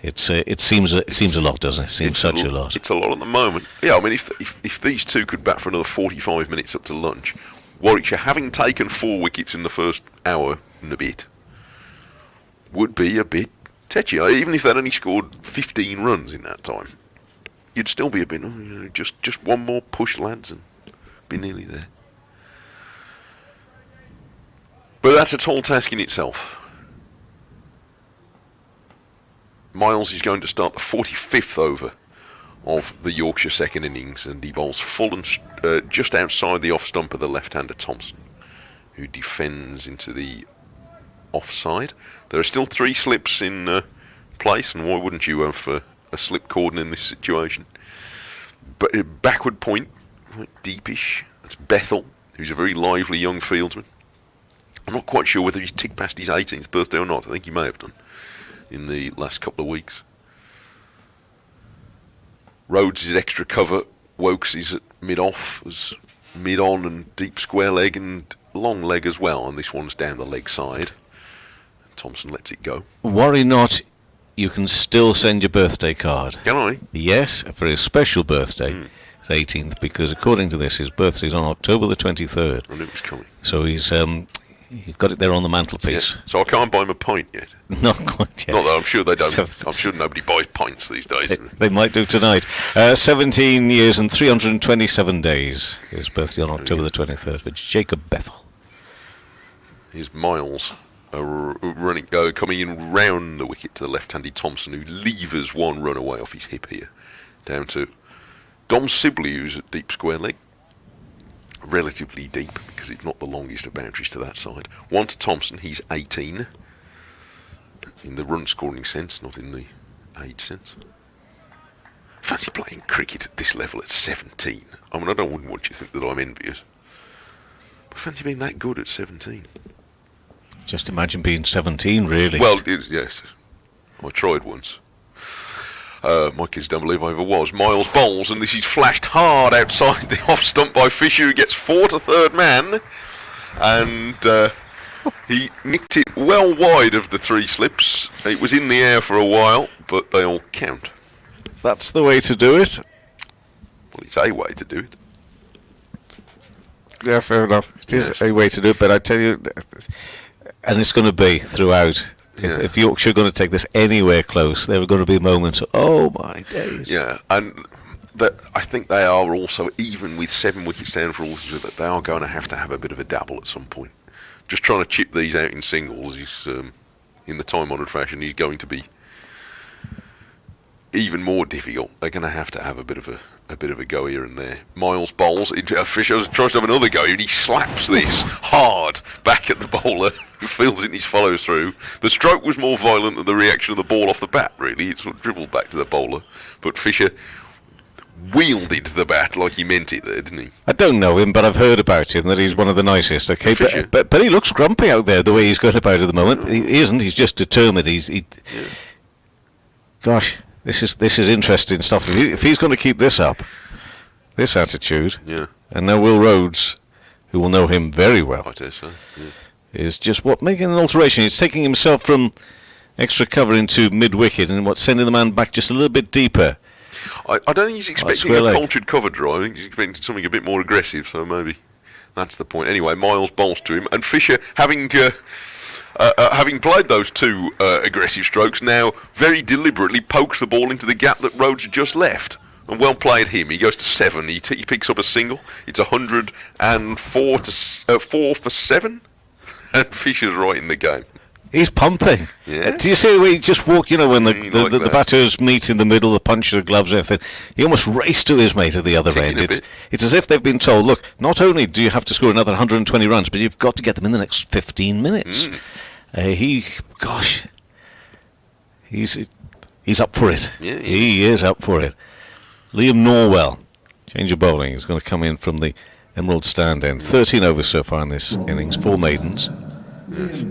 It seems a lot, doesn't it? It seems such a lot. It's a lot at the moment. Yeah, I mean, if these two could bat for another 45 minutes up to lunch, Warwickshire, having taken 4 wickets in the first hour and a bit, would be a bit tetchy. Even if they'd only scored 15 runs in that time, you'd still be a bit, just one more push, lads, and be nearly there. But that's a tall task in itself. Miles is going to start the 45th over of the Yorkshire second innings, and he bowls full and just outside the off stump of the left-hander Thompson, who defends into the offside. There are still 3 slips in place, and why wouldn't you have a slip cordon in this situation? But backward point, like deepish. That's Bethel, who's a very lively young fieldsman. I'm not quite sure whether he's ticked past his 18th birthday or not. I think he may have done in the last couple of weeks. Rhodes is extra cover. Wokes is at mid-off, as mid-on and deep square leg and long leg as well, and this one's down the leg side. Thompson lets it go. Worry not, you can still send your birthday card. Can I? Yes, for his special birthday, his 18th, because according to this, his birthday's on October the 23rd. I knew it was coming. So you've got it there on the mantelpiece. Yeah. So I can't buy him a pint yet. Not quite yet. Not that I'm sure they don't. I'm sure nobody buys pints these days. They might do tonight. 17 years and 327 days. His birthday on October the 23rd for Jacob Bethel. Here's Miles coming in round the wicket to the left-handed Thompson, who levers one run away off his hip here, down to Dom Sibley, who's at deep square leg. Relatively deep, because it's not the longest of boundaries to that side. 1 to Thompson, he's 18. In the run-scoring sense, not in the age sense. Fancy playing cricket at this level at 17. I mean, wouldn't want you to think that I'm envious. But fancy being that good at 17. Just imagine being 17, really. Well, yes. I tried once. My kids don't believe I ever was. Miles bowls, and this is flashed hard outside the off stump by Fisher, who gets 4 to third man, and he nicked it well wide of the 3 slips. It was in the air for a while, but they all count. That's the way to do it. Well, it's a way to do it. Yeah, fair enough. It is a way to do it, but I tell you, and it's going to be throughout. Yeah. If Yorkshire are going to take this anywhere close, there are going to be moments, oh my days. Yeah, and I think they are also, even with 7 wickets down for all, that they are going to have a bit of a dabble at some point. Just trying to chip these out in singles is, in the time-honoured fashion, is going to be even more difficult. They're going to have a bit of a go here and there. Miles bowls. Fisher tries to have another go, and he slaps this hard back at the bowler, who feels it in his follow through. The stroke was more violent than the reaction of the ball off the bat, really. It sort of dribbled back to the bowler. But Fisher wielded the bat like he meant it there, didn't he? I don't know him, but I've heard about him, that he's one of the nicest. Okay, but he looks grumpy out there, the way he's going about it at the moment. He isn't, he's just determined. Gosh, this is interesting stuff. If he's going to keep this up, this attitude, and now Will Rhodes, who will know him very well, I dare say, is just making an alteration. He's taking himself from extra cover into mid-wicket and sending the man back just a little bit deeper. I don't think he's expecting a cultured cover draw. I think he's expecting something a bit more aggressive, so maybe that's the point. Anyway, Miles bowls to him, and Fisher, having played those 2 aggressive strokes, now very deliberately pokes the ball into the gap that Rhodes had just left. And well played him. He goes to 7. He picks up a single. It's 104 to 4 for 7. And Fisher's right in the game. He's pumping. Yeah. Do you see the way he just walked, when the like batters meet in the middle, the puncher, the gloves, everything, he almost raced to his mate at the other Ticking end. a bit. It's as if they've been told, look, not only do you have to score another 120 runs, but you've got to get them in the next 15 minutes. He's up for it. Yeah. He is up for it. Liam Norwell, change of bowling, is going to come in from the Emerald stand end. 13 overs so far in this innings, 4 maidens. Yes.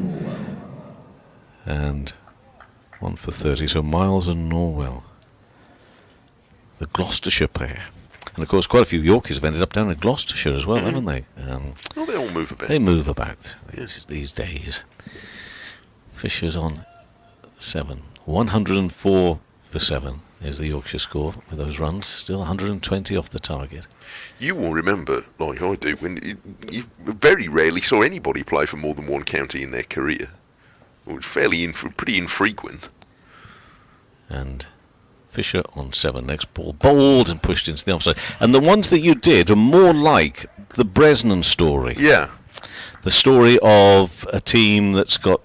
And 1 for 30, so Miles and Norwell, the Gloucestershire pair. And of course quite a few Yorkies have ended up down in Gloucestershire as well, haven't they? Well, they all move a bit. They move about these days. Fisher's on 7. 104 for 7 is the Yorkshire score with those runs, still 120 off the target. You will remember, like I do, when you very rarely saw anybody play for more than one county in their career. It was pretty infrequent. And Fisher on 7. Next ball bowled and pushed into the offside. And the ones that you did are more like the Bresnan story. Yeah. The story of a team that's got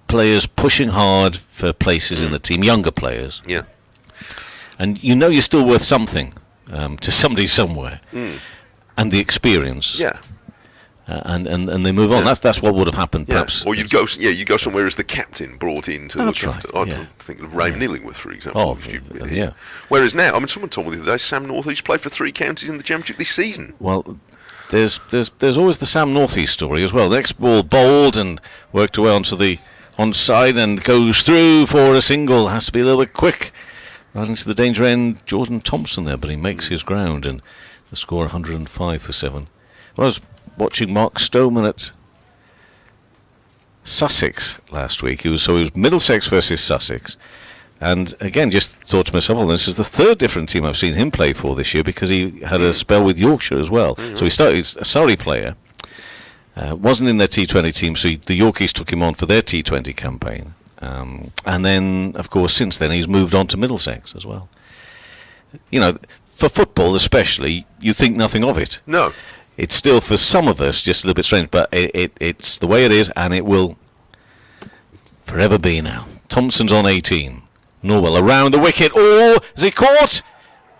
players pushing hard for places in the team, younger players. Yeah. And you're still worth something to somebody somewhere. And the experience. Yeah. And they move on. Yeah. That's what would have happened, perhaps. Or you go somewhere as the captain brought in to That's look right, after. I yeah. think of Ray Nillingworth, for example. Oh, yeah. Whereas now, someone told me the other day, Sam Northeast played for 3 counties in the championship this season. Well, there's always the Sam Northeast story as well. The next ball bowled and worked away onto the onside and goes through for a single. Has to be a little bit quick. Right into the danger end, Jordan Thompson there, but he makes his ground, and the score 105 for 7. I was watching Mark Stoneman at Sussex last week. It was Middlesex versus Sussex, and again just thought to myself, well, this is the 3rd different team I've seen him play for this year, because he had a spell with Yorkshire as well. So he's a Surrey player, wasn't in their T20 team, so the Yorkies took him on for their T20 campaign, and then of course since then he's moved on to Middlesex as well. For football especially, you think nothing of it. No. It's still, for some of us, just a little bit strange, but it's the way it is, and it will forever be now. Thompson's on 18. Norwell around the wicket. Oh, is he caught?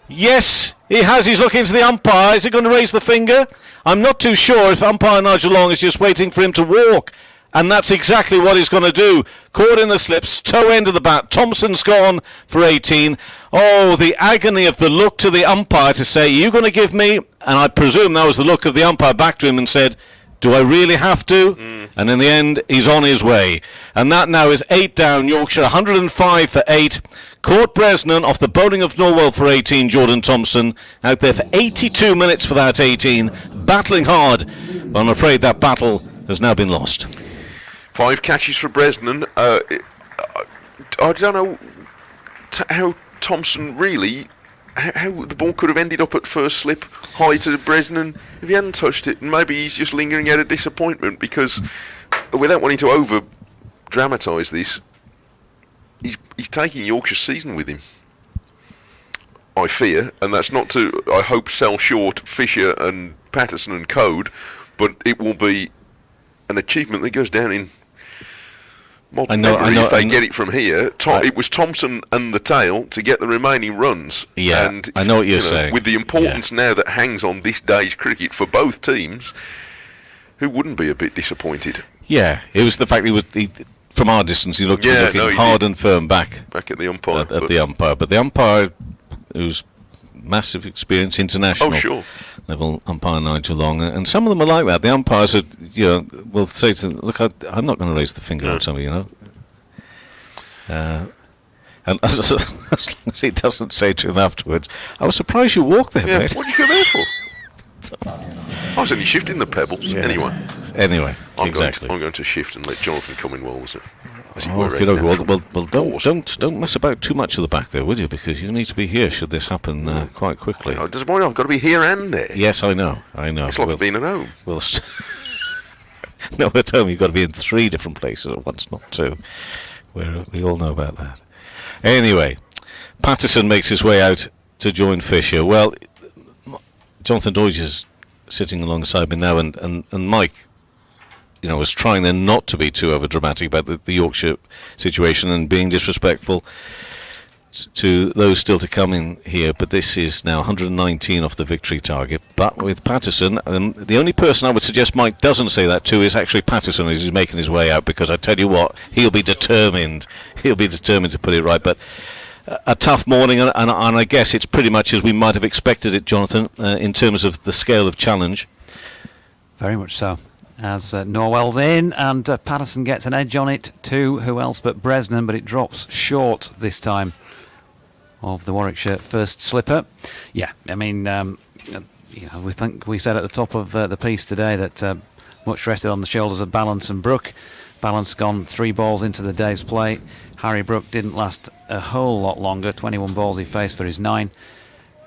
Yes, he has. He's looking to the umpire. Is he going to raise the finger? I'm not too sure if umpire Nigel Long is just waiting for him to walk. And that's exactly what he's going to do. Caught in the slips, toe end of the bat. Thompson's gone for 18. Oh, the agony of the look to the umpire to say, are you going to give me? And I presume that was the look of the umpire back to him and said, do I really have to? And in the end, he's on his way. And that now is 8 down. Yorkshire 105 for 8. Caught Bresnan off the bowling of Norwell for 18. Jordan Thompson out there for 82 minutes for that 18. Battling hard. But I'm afraid that battle has now been lost. 5 catches for Bresnan. I don't know how Thompson really, how the ball could have ended up at first slip high to Bresnan if he hadn't touched it. And maybe he's just lingering out of disappointment, because without wanting to over dramatise this, he's taking Yorkshire's season with him, I fear, and that's not to, I hope, sell short Fisher and Patterson and Code, but it will be an achievement that goes down in modern memory if they get it from here. It was Thompson and the tail to get the remaining runs. Yeah, and I know what you're saying. With the importance now that hangs on this day's cricket for both teams, who wouldn't be a bit disappointed? Yeah, it was the fact he from our distance, he looked looking hard and firm back at the umpire. At the umpire. But the umpire, who's massive experience, international level umpire Nigel Long, and some of them are like that. The umpires are, will say to them, look, I'm not going to raise the finger on somebody, and as long as he doesn't say to him afterwards, I was surprised you walked there, mate. What did you go there for? I was only shifting the pebbles. Yeah. Anyway, I'm exactly. going to shift and let Jonathan come in well. Don't mess about too much at the back there, will you? Because you need to be here should this happen quite quickly. I've got to be here and there. Yes, I know. It's like being at home. No, at home you've got to be in 3 different places at once, not 2. We all know about that. Anyway, Patterson makes his way out to join Fisher. Well, Jonathan Deutsch is sitting alongside me now, and Mike, was trying then not to be too over dramatic about the Yorkshire situation and being disrespectful to those still to come in here, but this is now 119 off the victory target. But with Patterson, the only person I would suggest Mike doesn't say that to is actually Patterson, as he's making his way out, because I tell you what, he'll be determined to put it right. But a tough morning, and I guess it's pretty much as we might have expected it, Jonathan, in terms of the scale of challenge. Very much so. As Norwell's in, and Patterson gets an edge on it too. Who else but Bresnan, but it drops short this time of the Warwickshire first slipper. Yeah, I mean, we said at the top of the piece today that much rested on the shoulders of Balance and Brook. Balance gone 3 balls into the day's play. Harry Brook didn't last a whole lot longer. 21 balls he faced for his 9.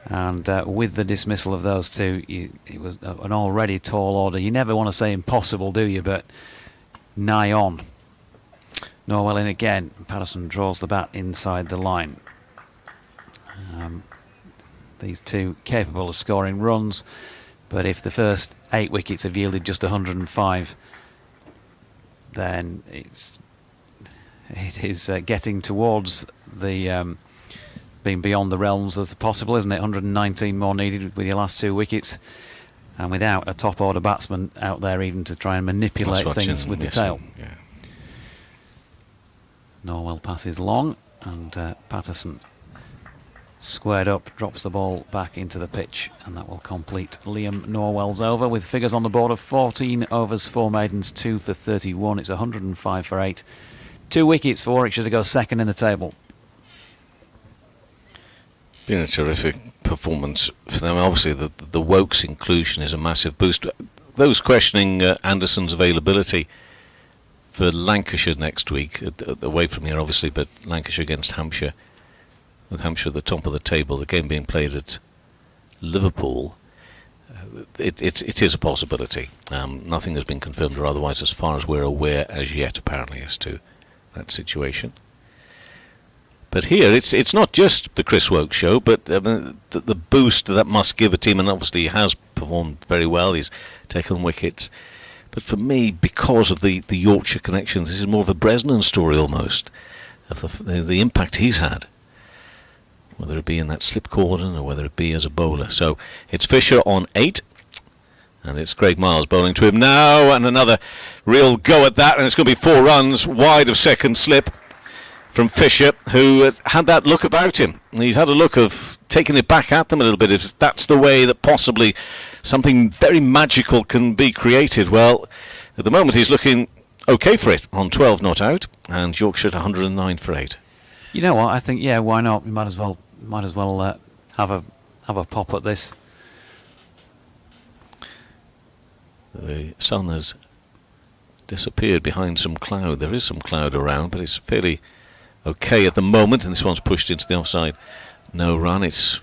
And with the dismissal of those two, it was an already tall order. You never want to say impossible, do you? But nigh on. Norwell in again. Patterson draws the bat inside the line. These two capable of scoring runs, but if the first 8 wickets have yielded just 105, then it is getting towards the being beyond the realms as possible, isn't it? 119 more needed with your last 2 wickets, and without a top order batsman out there even to try and manipulate things with the tail. Yeah. Norwell passes long, and Patterson squared up, drops the ball back into the pitch, and that will complete Liam Norwell's over with figures on the board of 14 overs, 4 maidens, 2 for 31. It's 105 for 8. 2 wickets for Warwickshire to go second in the table. Been a terrific performance for them. Obviously, the Wokes inclusion is a massive boost. Those questioning Anderson's availability for Lancashire next week, away from here obviously, but Lancashire against Hampshire, with Hampshire at the top of the table, the game being played at Liverpool, it is a possibility. Nothing has been confirmed or otherwise as far as we're aware as yet, apparently, as to that situation. But here, it's not just the Chris Woke show, but the boost that must give a team, and obviously he has performed very well, he's taken wickets. But for me, because of the Yorkshire connection, this is more of a Bresnan story almost, of the impact he's had, whether it be in that slip cordon or whether it be as a bowler. So it's Fisher on 8, and it's Craig Miles bowling to him now, and another real go at that, and it's going to be 4 runs wide of second slip from Fisher, who had that look about him. He's had a look of taking it back at them a little bit, if that's the way that possibly something very magical can be created. Well, at the moment he's looking okay for it on 12 not out, and Yorkshire at 109 for 8. You know what? I think, yeah, why not? We might as well have a pop at this. The sun has disappeared behind some cloud. There is some cloud around, but it's fairly okay at the moment, and this one's pushed into the offside. No run. It's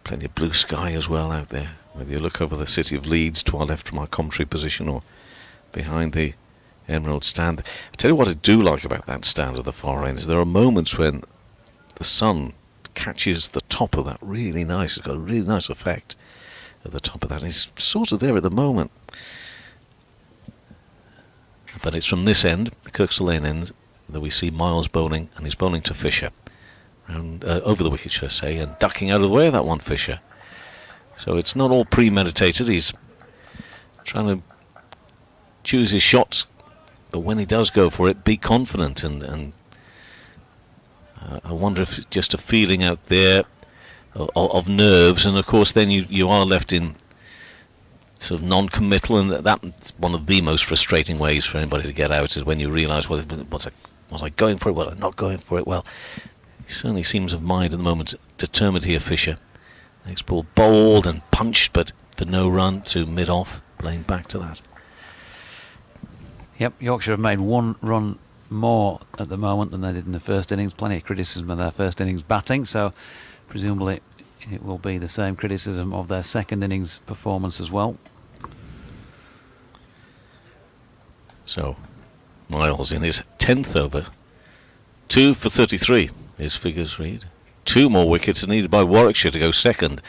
plenty of blue sky as well out there, whether you look over the city of Leeds to our left from our commentary position or behind the Emerald stand. I tell you what I do like about that stand at the far end is there are moments when the sun catches the top of that really nice. It's got a really nice effect at the top of that. It's sort of there at the moment, but it's from this end, the Kirkstall Lane end, that we see Miles bowling, and he's bowling to Fisher, and over the wicket, should I say, and ducking out of the way of that one, Fisher. So it's not all premeditated. He's trying to choose his shots, but when he does go for it, be confident. And I wonder if just a feeling out there of nerves, and of course then you are left in sort of non-committal, and that's one of the most frustrating ways for anybody to get out, is when you realise, well, was I going for it? Was I not going for it? Well, he certainly seems of mind at the moment, determined here, Fisher. Next ball bowled and punched, but for no run to mid-off, playing back to that. Yep, Yorkshire have made 1 run more at the moment than they did in the first innings. Plenty of criticism of their first innings batting, so presumably it will be the same criticism of their second innings performance as well. So Miles in his 10th over, 2 for 33, his figures read. 2 2 more wickets are needed by Warwickshire to go second,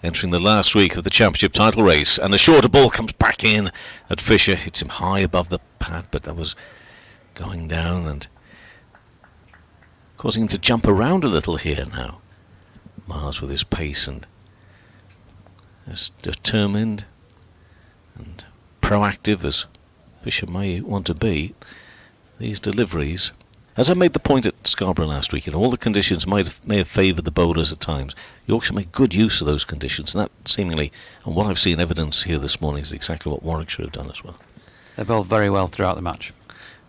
entering the last week of the championship title race. And the shorter ball comes back in at Fisher, hits him high above the pad, but that was going down and causing him to jump around a little here now. Miles with his pace and as determined and proactive as Fisher may want to be, these deliveries, as I made the point at Scarborough last week, all the conditions may have favoured the bowlers at times. Yorkshire made good use of those conditions, and that seemingly, and what I've seen evidence here this morning, is exactly what Warwickshire have done as well. They bowled very well throughout the match.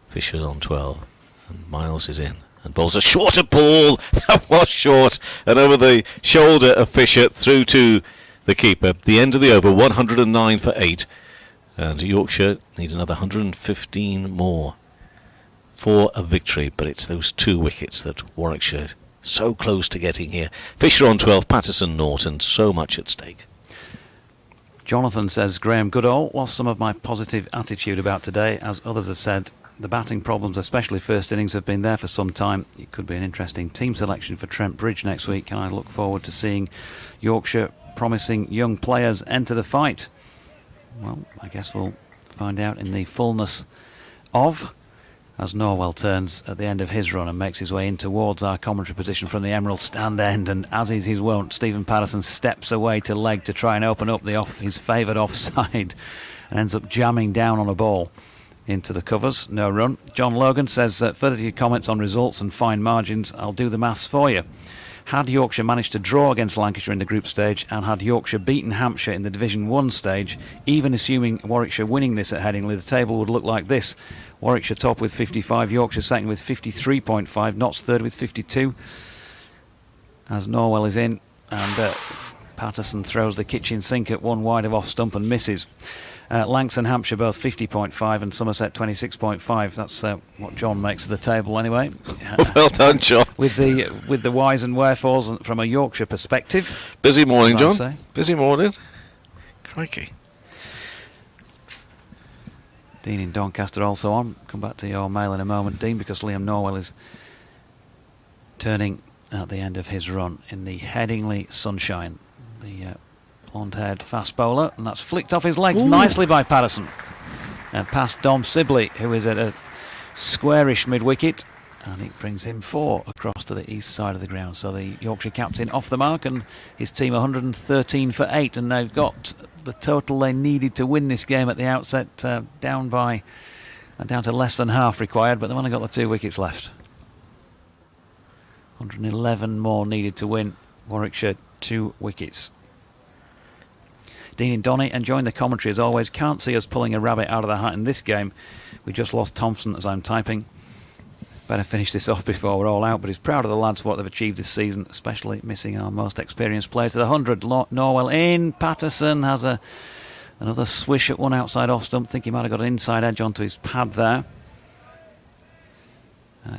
Fisher's on 12, and Miles is in, and bowls a shorter ball. That was short, and over the shoulder of Fisher through to the keeper. The end of the over, 109 for 8, and Yorkshire need another 115 more for a victory, but it's those 2 wickets that Warwickshire so close to getting here. Fisher on 12, Patterson Norton, so much at stake. Jonathan says, Graham Goodall, lost some of my positive attitude about today. As others have said, the batting problems, especially first innings, have been there for some time. It could be an interesting team selection for Trent Bridge next week, and I look forward to seeing Yorkshire promising young players enter the fight. Well, I guess we'll find out in the fullness of, as Norwell turns at the end of his run and makes his way in towards our commentary position from the Emerald stand end, and as is his wont, Stephen Patterson steps away to leg to try and open up his favoured offside and ends up jamming down on a ball into the covers. No run. John Logan says, further to your comments on results and fine margins, I'll do the maths for you. Had Yorkshire managed to draw against Lancashire in the group stage, and had Yorkshire beaten Hampshire in the Division 1 stage, even assuming Warwickshire winning this at Headingley, the table would look like this. Warwickshire top with 55, Yorkshire second with 53.5, Notts third with 52. As Norwell is in, and Patterson throws the kitchen sink at one wide of off stump and misses. Lancs and Hampshire both 50.5 and Somerset 26.5. That's what John makes of the table anyway. Well done, John. With the whys and wherefores from a Yorkshire perspective. Busy morning, John. Busy morning. Crikey. Dean in Doncaster also on. Come back to your mail in a moment, Dean, because Liam Norwell is turning at the end of his run in the Headingley Sunshine. The blonde-haired fast bowler, and that's flicked off his legs nicely by Patterson. And past Dom Sibley, who is at a squarish mid-wicket, and it brings him 4 across to the east side of the ground. So the Yorkshire captain off the mark, and his team 113 for 8, and they've got the total they needed to win this game at the outset, down to less than half required, but they've only got the 2 wickets left. 111 more needed to win. Warwickshire 2 wickets. Dean in Donny enjoying the commentary as always. Can't see us pulling a rabbit out of the hat in this game. We just lost Thompson as I'm typing. Better finish this off before we're all out, but he's proud of the lads for what they've achieved this season, especially missing our most experienced player to the 100. Norwell in. Patterson has another swish at one outside off stump. Think he might have got an inside edge onto his pad there.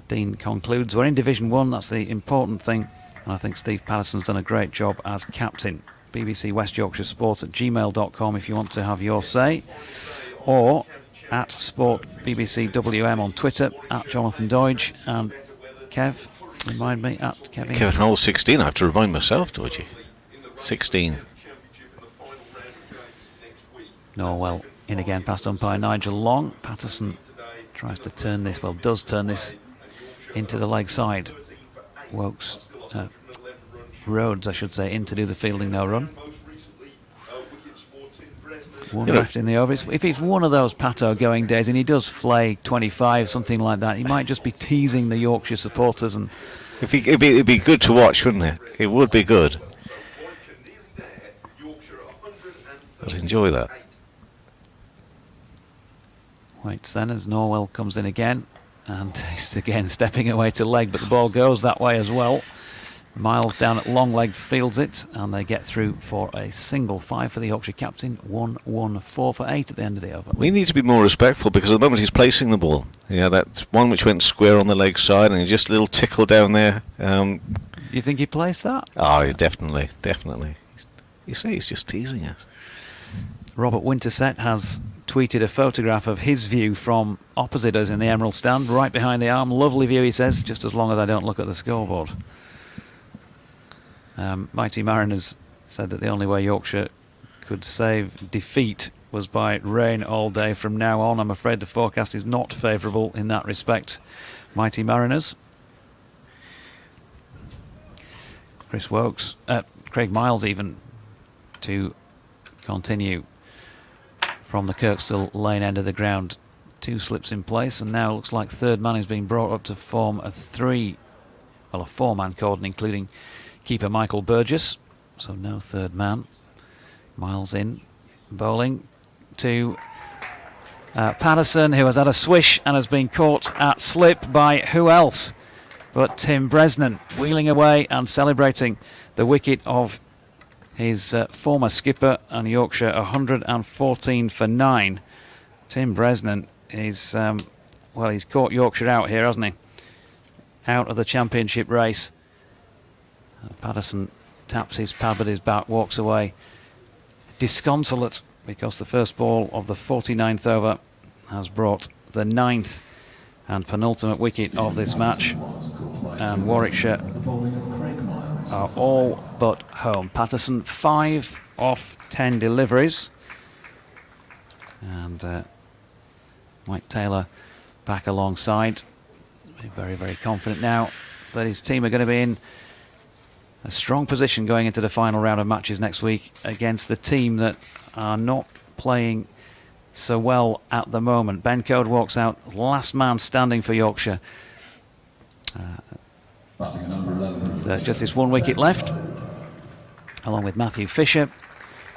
Dean concludes, we're in Division 1, that's the important thing, and I think Steve Patterson's done a great job as captain. BBC West Yorkshire Sport at gmail.com if you want to have your say, or at Sport BBC WM on Twitter, at Jonathan Doidge, and Kev, remind me, at Kevin Howell 16, I have to remind myself, Doidge. 16. Norwell in again, past umpire Nigel Long. Patterson tries to turn this, does turn this into the leg side. Rhodes, I should say, in to do the fielding, no run. One left in the over. If it's one of those Pato going days and he does flay 25, something like that, he might just be teasing the Yorkshire supporters. And it'd be good to watch, wouldn't it? It would be good. I'd enjoy that. Waits then as Norwell comes in again, and he's again stepping away to leg, but the ball goes that way as well. Miles down at long leg fields it, and they get through for a single 5 for the Yorkshire captain. 1-1-4 for 8 at the end of the over. We need to be more respectful, because at the moment he's placing the ball. Yeah, that one which went square on the leg side, and just a little tickle down there. You think he placed that? Oh, definitely. You say he's just teasing us. Robert Winterset has tweeted a photograph of his view from opposite us in the Emerald stand, right behind the arm. Lovely view, he says, just as long as I don't look at the scoreboard. Mighty Mariners said that the only way Yorkshire could save defeat was by rain all day from now on. I'm afraid the forecast is not favourable in that respect. Mighty Mariners. Craig Miles even to continue from the Kirkstall Lane end of the ground. 2 slips in place, and now looks like third man is being brought up to form a 4-man cordon, including keeper Michael Burgess. So no third man. Miles in, bowling to Patterson, who has had a swish and has been caught at slip by who else but Tim Bresnan, wheeling away and celebrating the wicket of his former skipper, and Yorkshire 114 for 9. Tim Bresnan is, he's caught Yorkshire out here, hasn't he? Out of the championship race. Patterson taps his pad at his back, walks away disconsolate, because the first ball of the 49th over has brought the 9th and penultimate wicket of this match, and Warwickshire are all but home. Patterson 5 off 10 deliveries, and Mike Taylor back alongside. Very, very confident now that his team are going to be in a strong position going into the final round of matches next week against the team that are not playing so well at the moment. Ben Code walks out, last man standing for Yorkshire. Just this 1 wicket left, along with Matthew Fisher.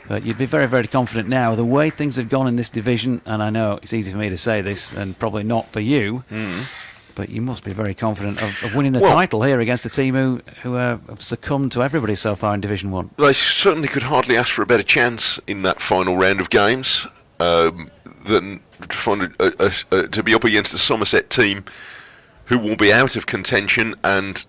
But you'd be very, very confident now, the way things have gone in this division, and I know it's easy for me to say this, and probably not for you, but you must be very confident of winning the title here against a team who have succumbed to everybody so far in Division 1. They certainly could hardly ask for a better chance in that final round of games than to be up against the Somerset team, who will be out of contention and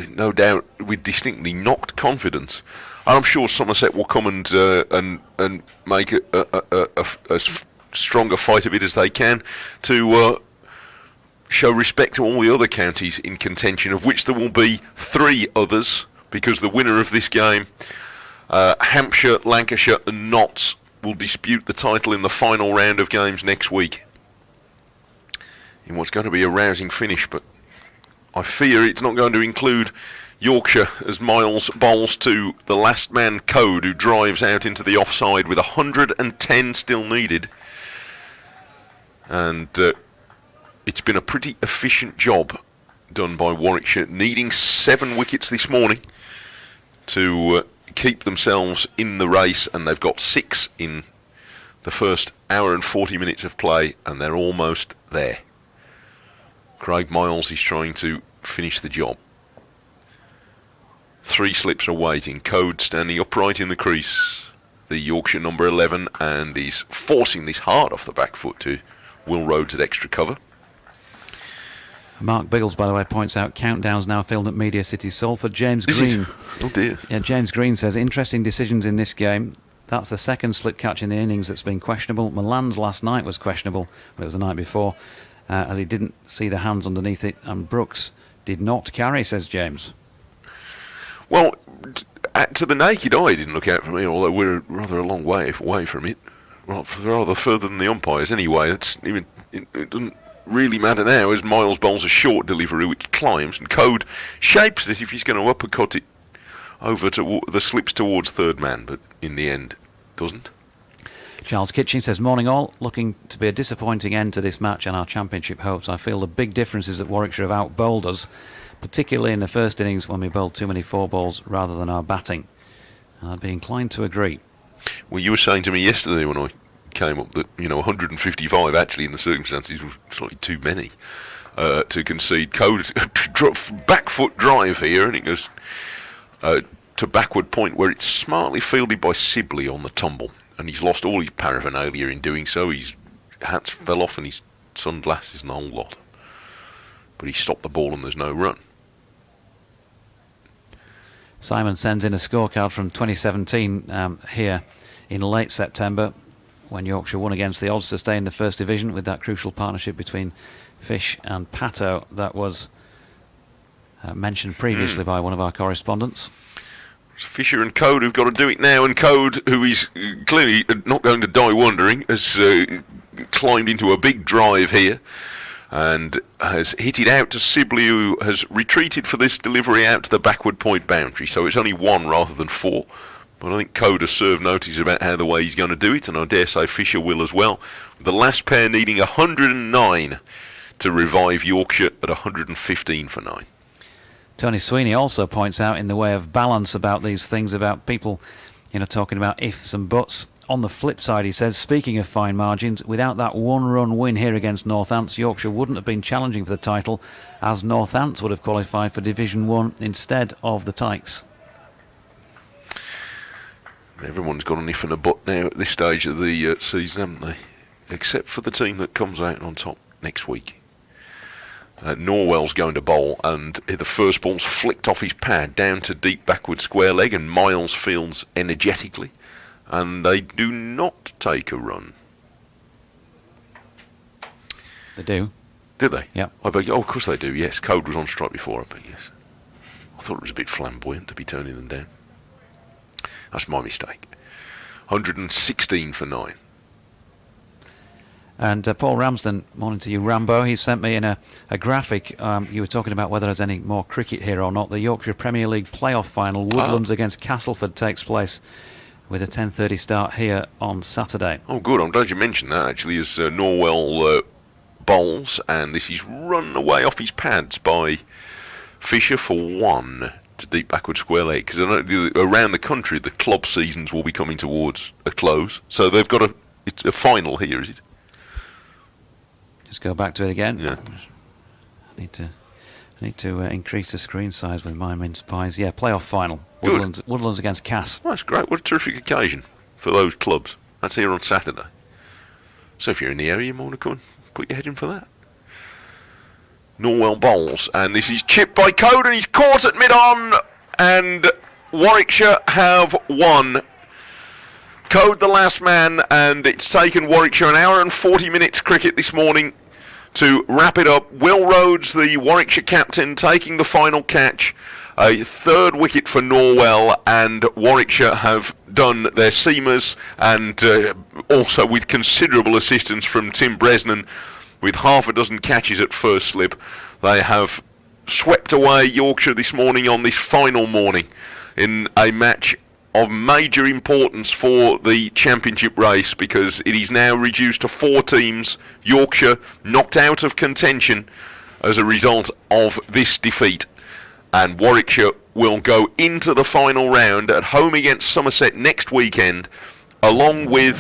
no doubt with distinctly knocked confidence. I'm sure Somerset will come and make a stronger fight of it as they can to show respect to all the other counties in contention, of which there will be 3 others, because the winner of this game, Hampshire, Lancashire and Notts, will dispute the title in the final round of games next week in what's going to be a rousing finish. But I fear it's not going to include Yorkshire, as Miles bowls to the last man Code, who drives out into the offside with 110 still needed. And it's been a pretty efficient job done by Warwickshire, needing 7 wickets this morning to keep themselves in the race, and they've got 6 in the first hour and 40 minutes of play, and they're almost there. Craig Miles is trying to finish the job. 3 slips are waiting. Code standing upright in the crease, the Yorkshire number 11, and he's forcing this hard off the back foot to Will Rhodes at extra cover. Mark Biggles, by the way, points out countdowns now filmed at Media City Salford. James Green. Oh dear. Yeah, James Green says interesting decisions in this game. That's the second slip catch in the innings that's been questionable. Milan's last night was questionable, but it was the night before, as he didn't see the hands underneath it, and Brooks did not carry, says James. Well, to the naked eye, it didn't look out for me, although we're rather a long way away from it. Well, rather further than the umpires anyway. It doesn't really matter now, as Miles bowls a short delivery which climbs, and Code shapes it if he's going to uppercut it over to the slips towards third man, but in the end doesn't. Charles Kitchen says, morning all, looking to be a disappointing end to this match and our championship hopes. I feel the big difference is that Warwickshire have out-bowled us, particularly in the first innings when we bowled too many 4 balls rather than our batting. And I'd be inclined to agree. Well, you were saying to me yesterday when I came up that 155 actually in the circumstances was slightly too many to concede. Code back foot drive here, and it goes to backward point, where it's smartly fielded by Sibley on the tumble, and he's lost all his paraphernalia in doing so. His hats fell off and his sunglasses and the whole lot, but he stopped the ball and there's no run. Simon sends in a scorecard from 2017 here in late September, when Yorkshire won against the odds to stay in the First Division with that crucial partnership between Fish and Pato that was mentioned previously by one of our correspondents. Fisher and Code who've got to do it now, and Code, who is clearly not going to die wondering, has climbed into a big drive here and has hit it out to Sibley, who has retreated for this delivery out to the backward point boundary. So it's only 1 rather than 4. But I think Code has served notice about how the way he's going to do it, and I dare say Fisher will as well. The last pair needing 109 to revive Yorkshire at 115 for 9. Tony Sweeney also points out, in the way of balance about these things, about people, talking about ifs and buts. On the flip side, he says, speaking of fine margins, without that one-run win here against Northants, Yorkshire wouldn't have been challenging for the title, as Northants would have qualified for Division 1 instead of the Tykes. Everyone's got an if and a but now at this stage of the season, haven't they? Except for the team that comes out on top next week. Norwell's going to bowl, and the first ball's flicked off his pad down to deep backward square leg, and Miles fields energetically, and they do not take a run. They do. Did they? Yeah. Of course they do, yes. Code was on strike before, I bet, yes. I thought it was a bit flamboyant to be turning them down. That's my mistake. 116 for 9. And Paul Ramsden, morning to you, Rambo. He sent me in a graphic. You were talking about whether there's any more cricket here or not. The Yorkshire Premier League playoff final, Woodlands against Castleford, takes place with a 10:30 start here on Saturday. Oh, good. I'm glad you mentioned that, actually, as Norwell bowls, and this is run away off his pads by Fisher for 1 to deep backward square leg. Because I know around the country, the club seasons will be coming towards a close. So they've got it's a final here, is it? Just go back to it again. Yeah. I need to increase the screen size with my mince pies. Yeah, playoff final. Woodlands against Cass. Well, that's great. What a terrific occasion for those clubs. That's here on Saturday. So if you're in the area, you might want to come and put your head in for that. Norwell bowls, and this is chipped by Code, and he's caught at mid-on, and Warwickshire have won. Code the last man, and it's taken Warwickshire an hour and 40 minutes cricket this morning to wrap it up. Will Rhodes, the Warwickshire captain, taking the final catch. A 3rd wicket for Norwell, and Warwickshire have done their seamers, and also with considerable assistance from Tim Bresnan, with half a dozen catches at first slip. They have swept away Yorkshire this morning on this final morning in a match of major importance for the championship race, because it is now reduced to 4 teams. Yorkshire knocked out of contention as a result of this defeat, and Warwickshire will go into the final round at home against Somerset next weekend, along with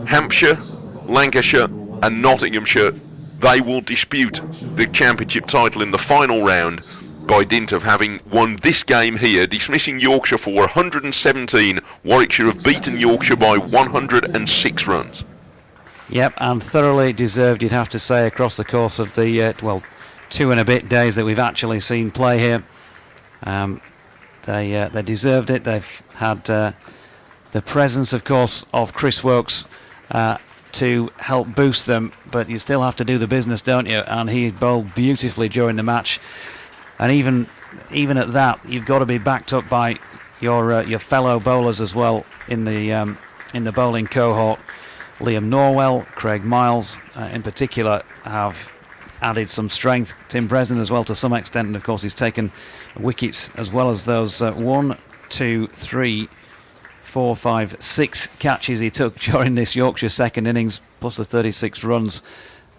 Hampshire, Lancashire and Nottinghamshire. They will dispute the championship title in the final round by dint of having won this game here, dismissing Yorkshire for 117. Warwickshire have beaten Yorkshire by 106 runs. Yep, and thoroughly deserved, you'd have to say, across the course of the 2 and a bit days that we've actually seen play here. They deserved it. They've had the presence, of course, of Chris Wokes to help boost them, but you still have to do the business, don't you? And he bowled beautifully during the match. And even at that, you've got to be backed up by your fellow bowlers as well in the bowling cohort. Liam Norwell, Craig Miles, in particular, have added some strength. Tim Bresnan as well to some extent, and of course he's taken wickets as well as those 1, 2, 3, 4, 5, 6 catches he took during this Yorkshire second innings, plus the 36 runs.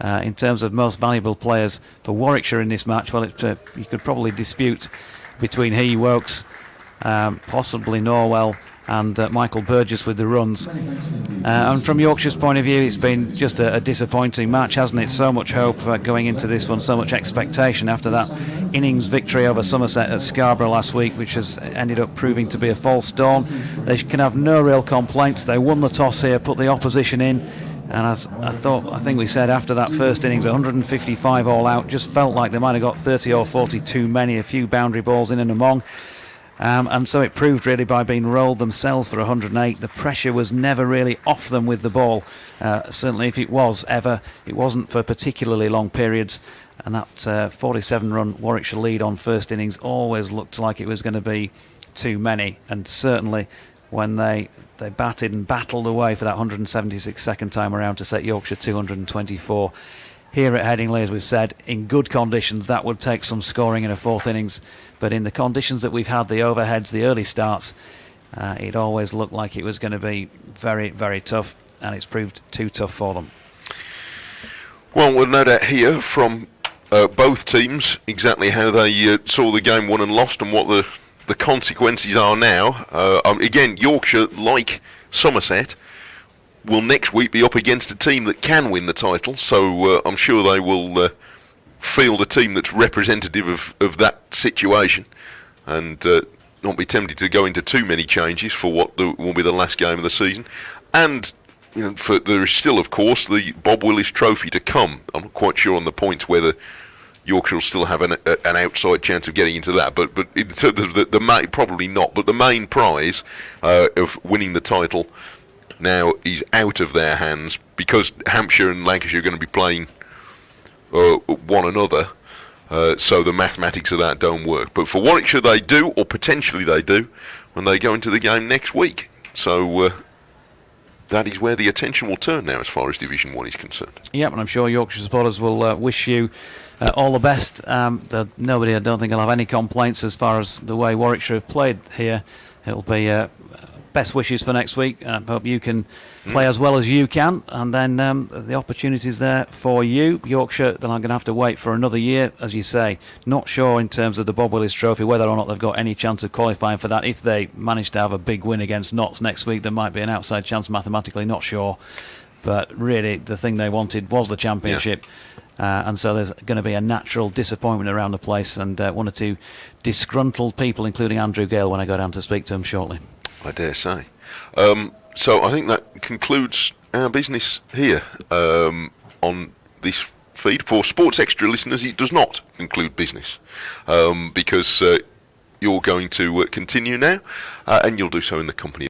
In terms of most valuable players for Warwickshire in this match, well, you could probably dispute between he, Wokes, possibly Norwell, and Michael Burgess with the runs. And from Yorkshire's point of view, it's been just a disappointing match, hasn't it? So much hope going into this one, so much expectation after that innings victory over Somerset at Scarborough last week, which has ended up proving to be a false dawn. They can have no real complaints. They won the toss here, put the opposition in, and as I think we said after that first innings, 155 all out, just felt like they might have got 30 or 40 too many, a few boundary balls in and among. And so it proved really by being rolled themselves for 108. The pressure was never really off them with the ball. Certainly if it was ever, it wasn't for particularly long periods. And that 47-run Warwickshire lead on first innings always looked like it was going to be too many, and certainly when they batted and battled away for that 176 time around to set Yorkshire 224 here at Headingley, as we've said, in good conditions that would take some scoring in a fourth innings, but in the conditions that we've had, the overheads, the early starts, it always looked like it was going to be very, very tough, and it's proved too tough for them. Well, we'll no doubt hear from both teams exactly how they saw the game won and lost and what the consequences are now. Again, Yorkshire, like Somerset, will next week be up against a team that can win the title, so I'm sure they will field a team that's representative of that situation, and not be tempted to go into too many changes for what will be the last game of the season. And there is still, of course, the Bob Willis Trophy to come. I'm not quite sure on the points whether Yorkshire will still have an outside chance of getting into that, but in terms of the main, probably not. But the main prize of winning the title now is out of their hands, because Hampshire and Lancashire are going to be playing one another, so the mathematics of that don't work. But for Warwickshire they do, or potentially they do, when they go into the game next week. So that is where the attention will turn now as far as Division 1 is concerned. Yep, and I'm sure Yorkshire supporters will wish you all the best. Nobody, I don't think, will have any complaints as far as the way Warwickshire have played here. It'll be best wishes for next week. I hope you can play as well as you can, and then the opportunities there for you. Yorkshire, they're going to have to wait for another year, as you say. Not sure in terms of the Bob Willis Trophy whether or not they've got any chance of qualifying for that. If they manage to have a big win against Notts next week, there might be an outside chance mathematically, not sure. But really, the thing they wanted was the championship. And so there's going to be a natural disappointment around the place, and one or two disgruntled people, including Andrew Gale, when I go down to speak to him shortly. I dare say. So I think that concludes our business here on this feed. For Sports Extra listeners, it does not conclude business, because you're going to continue now, and you'll do so in the company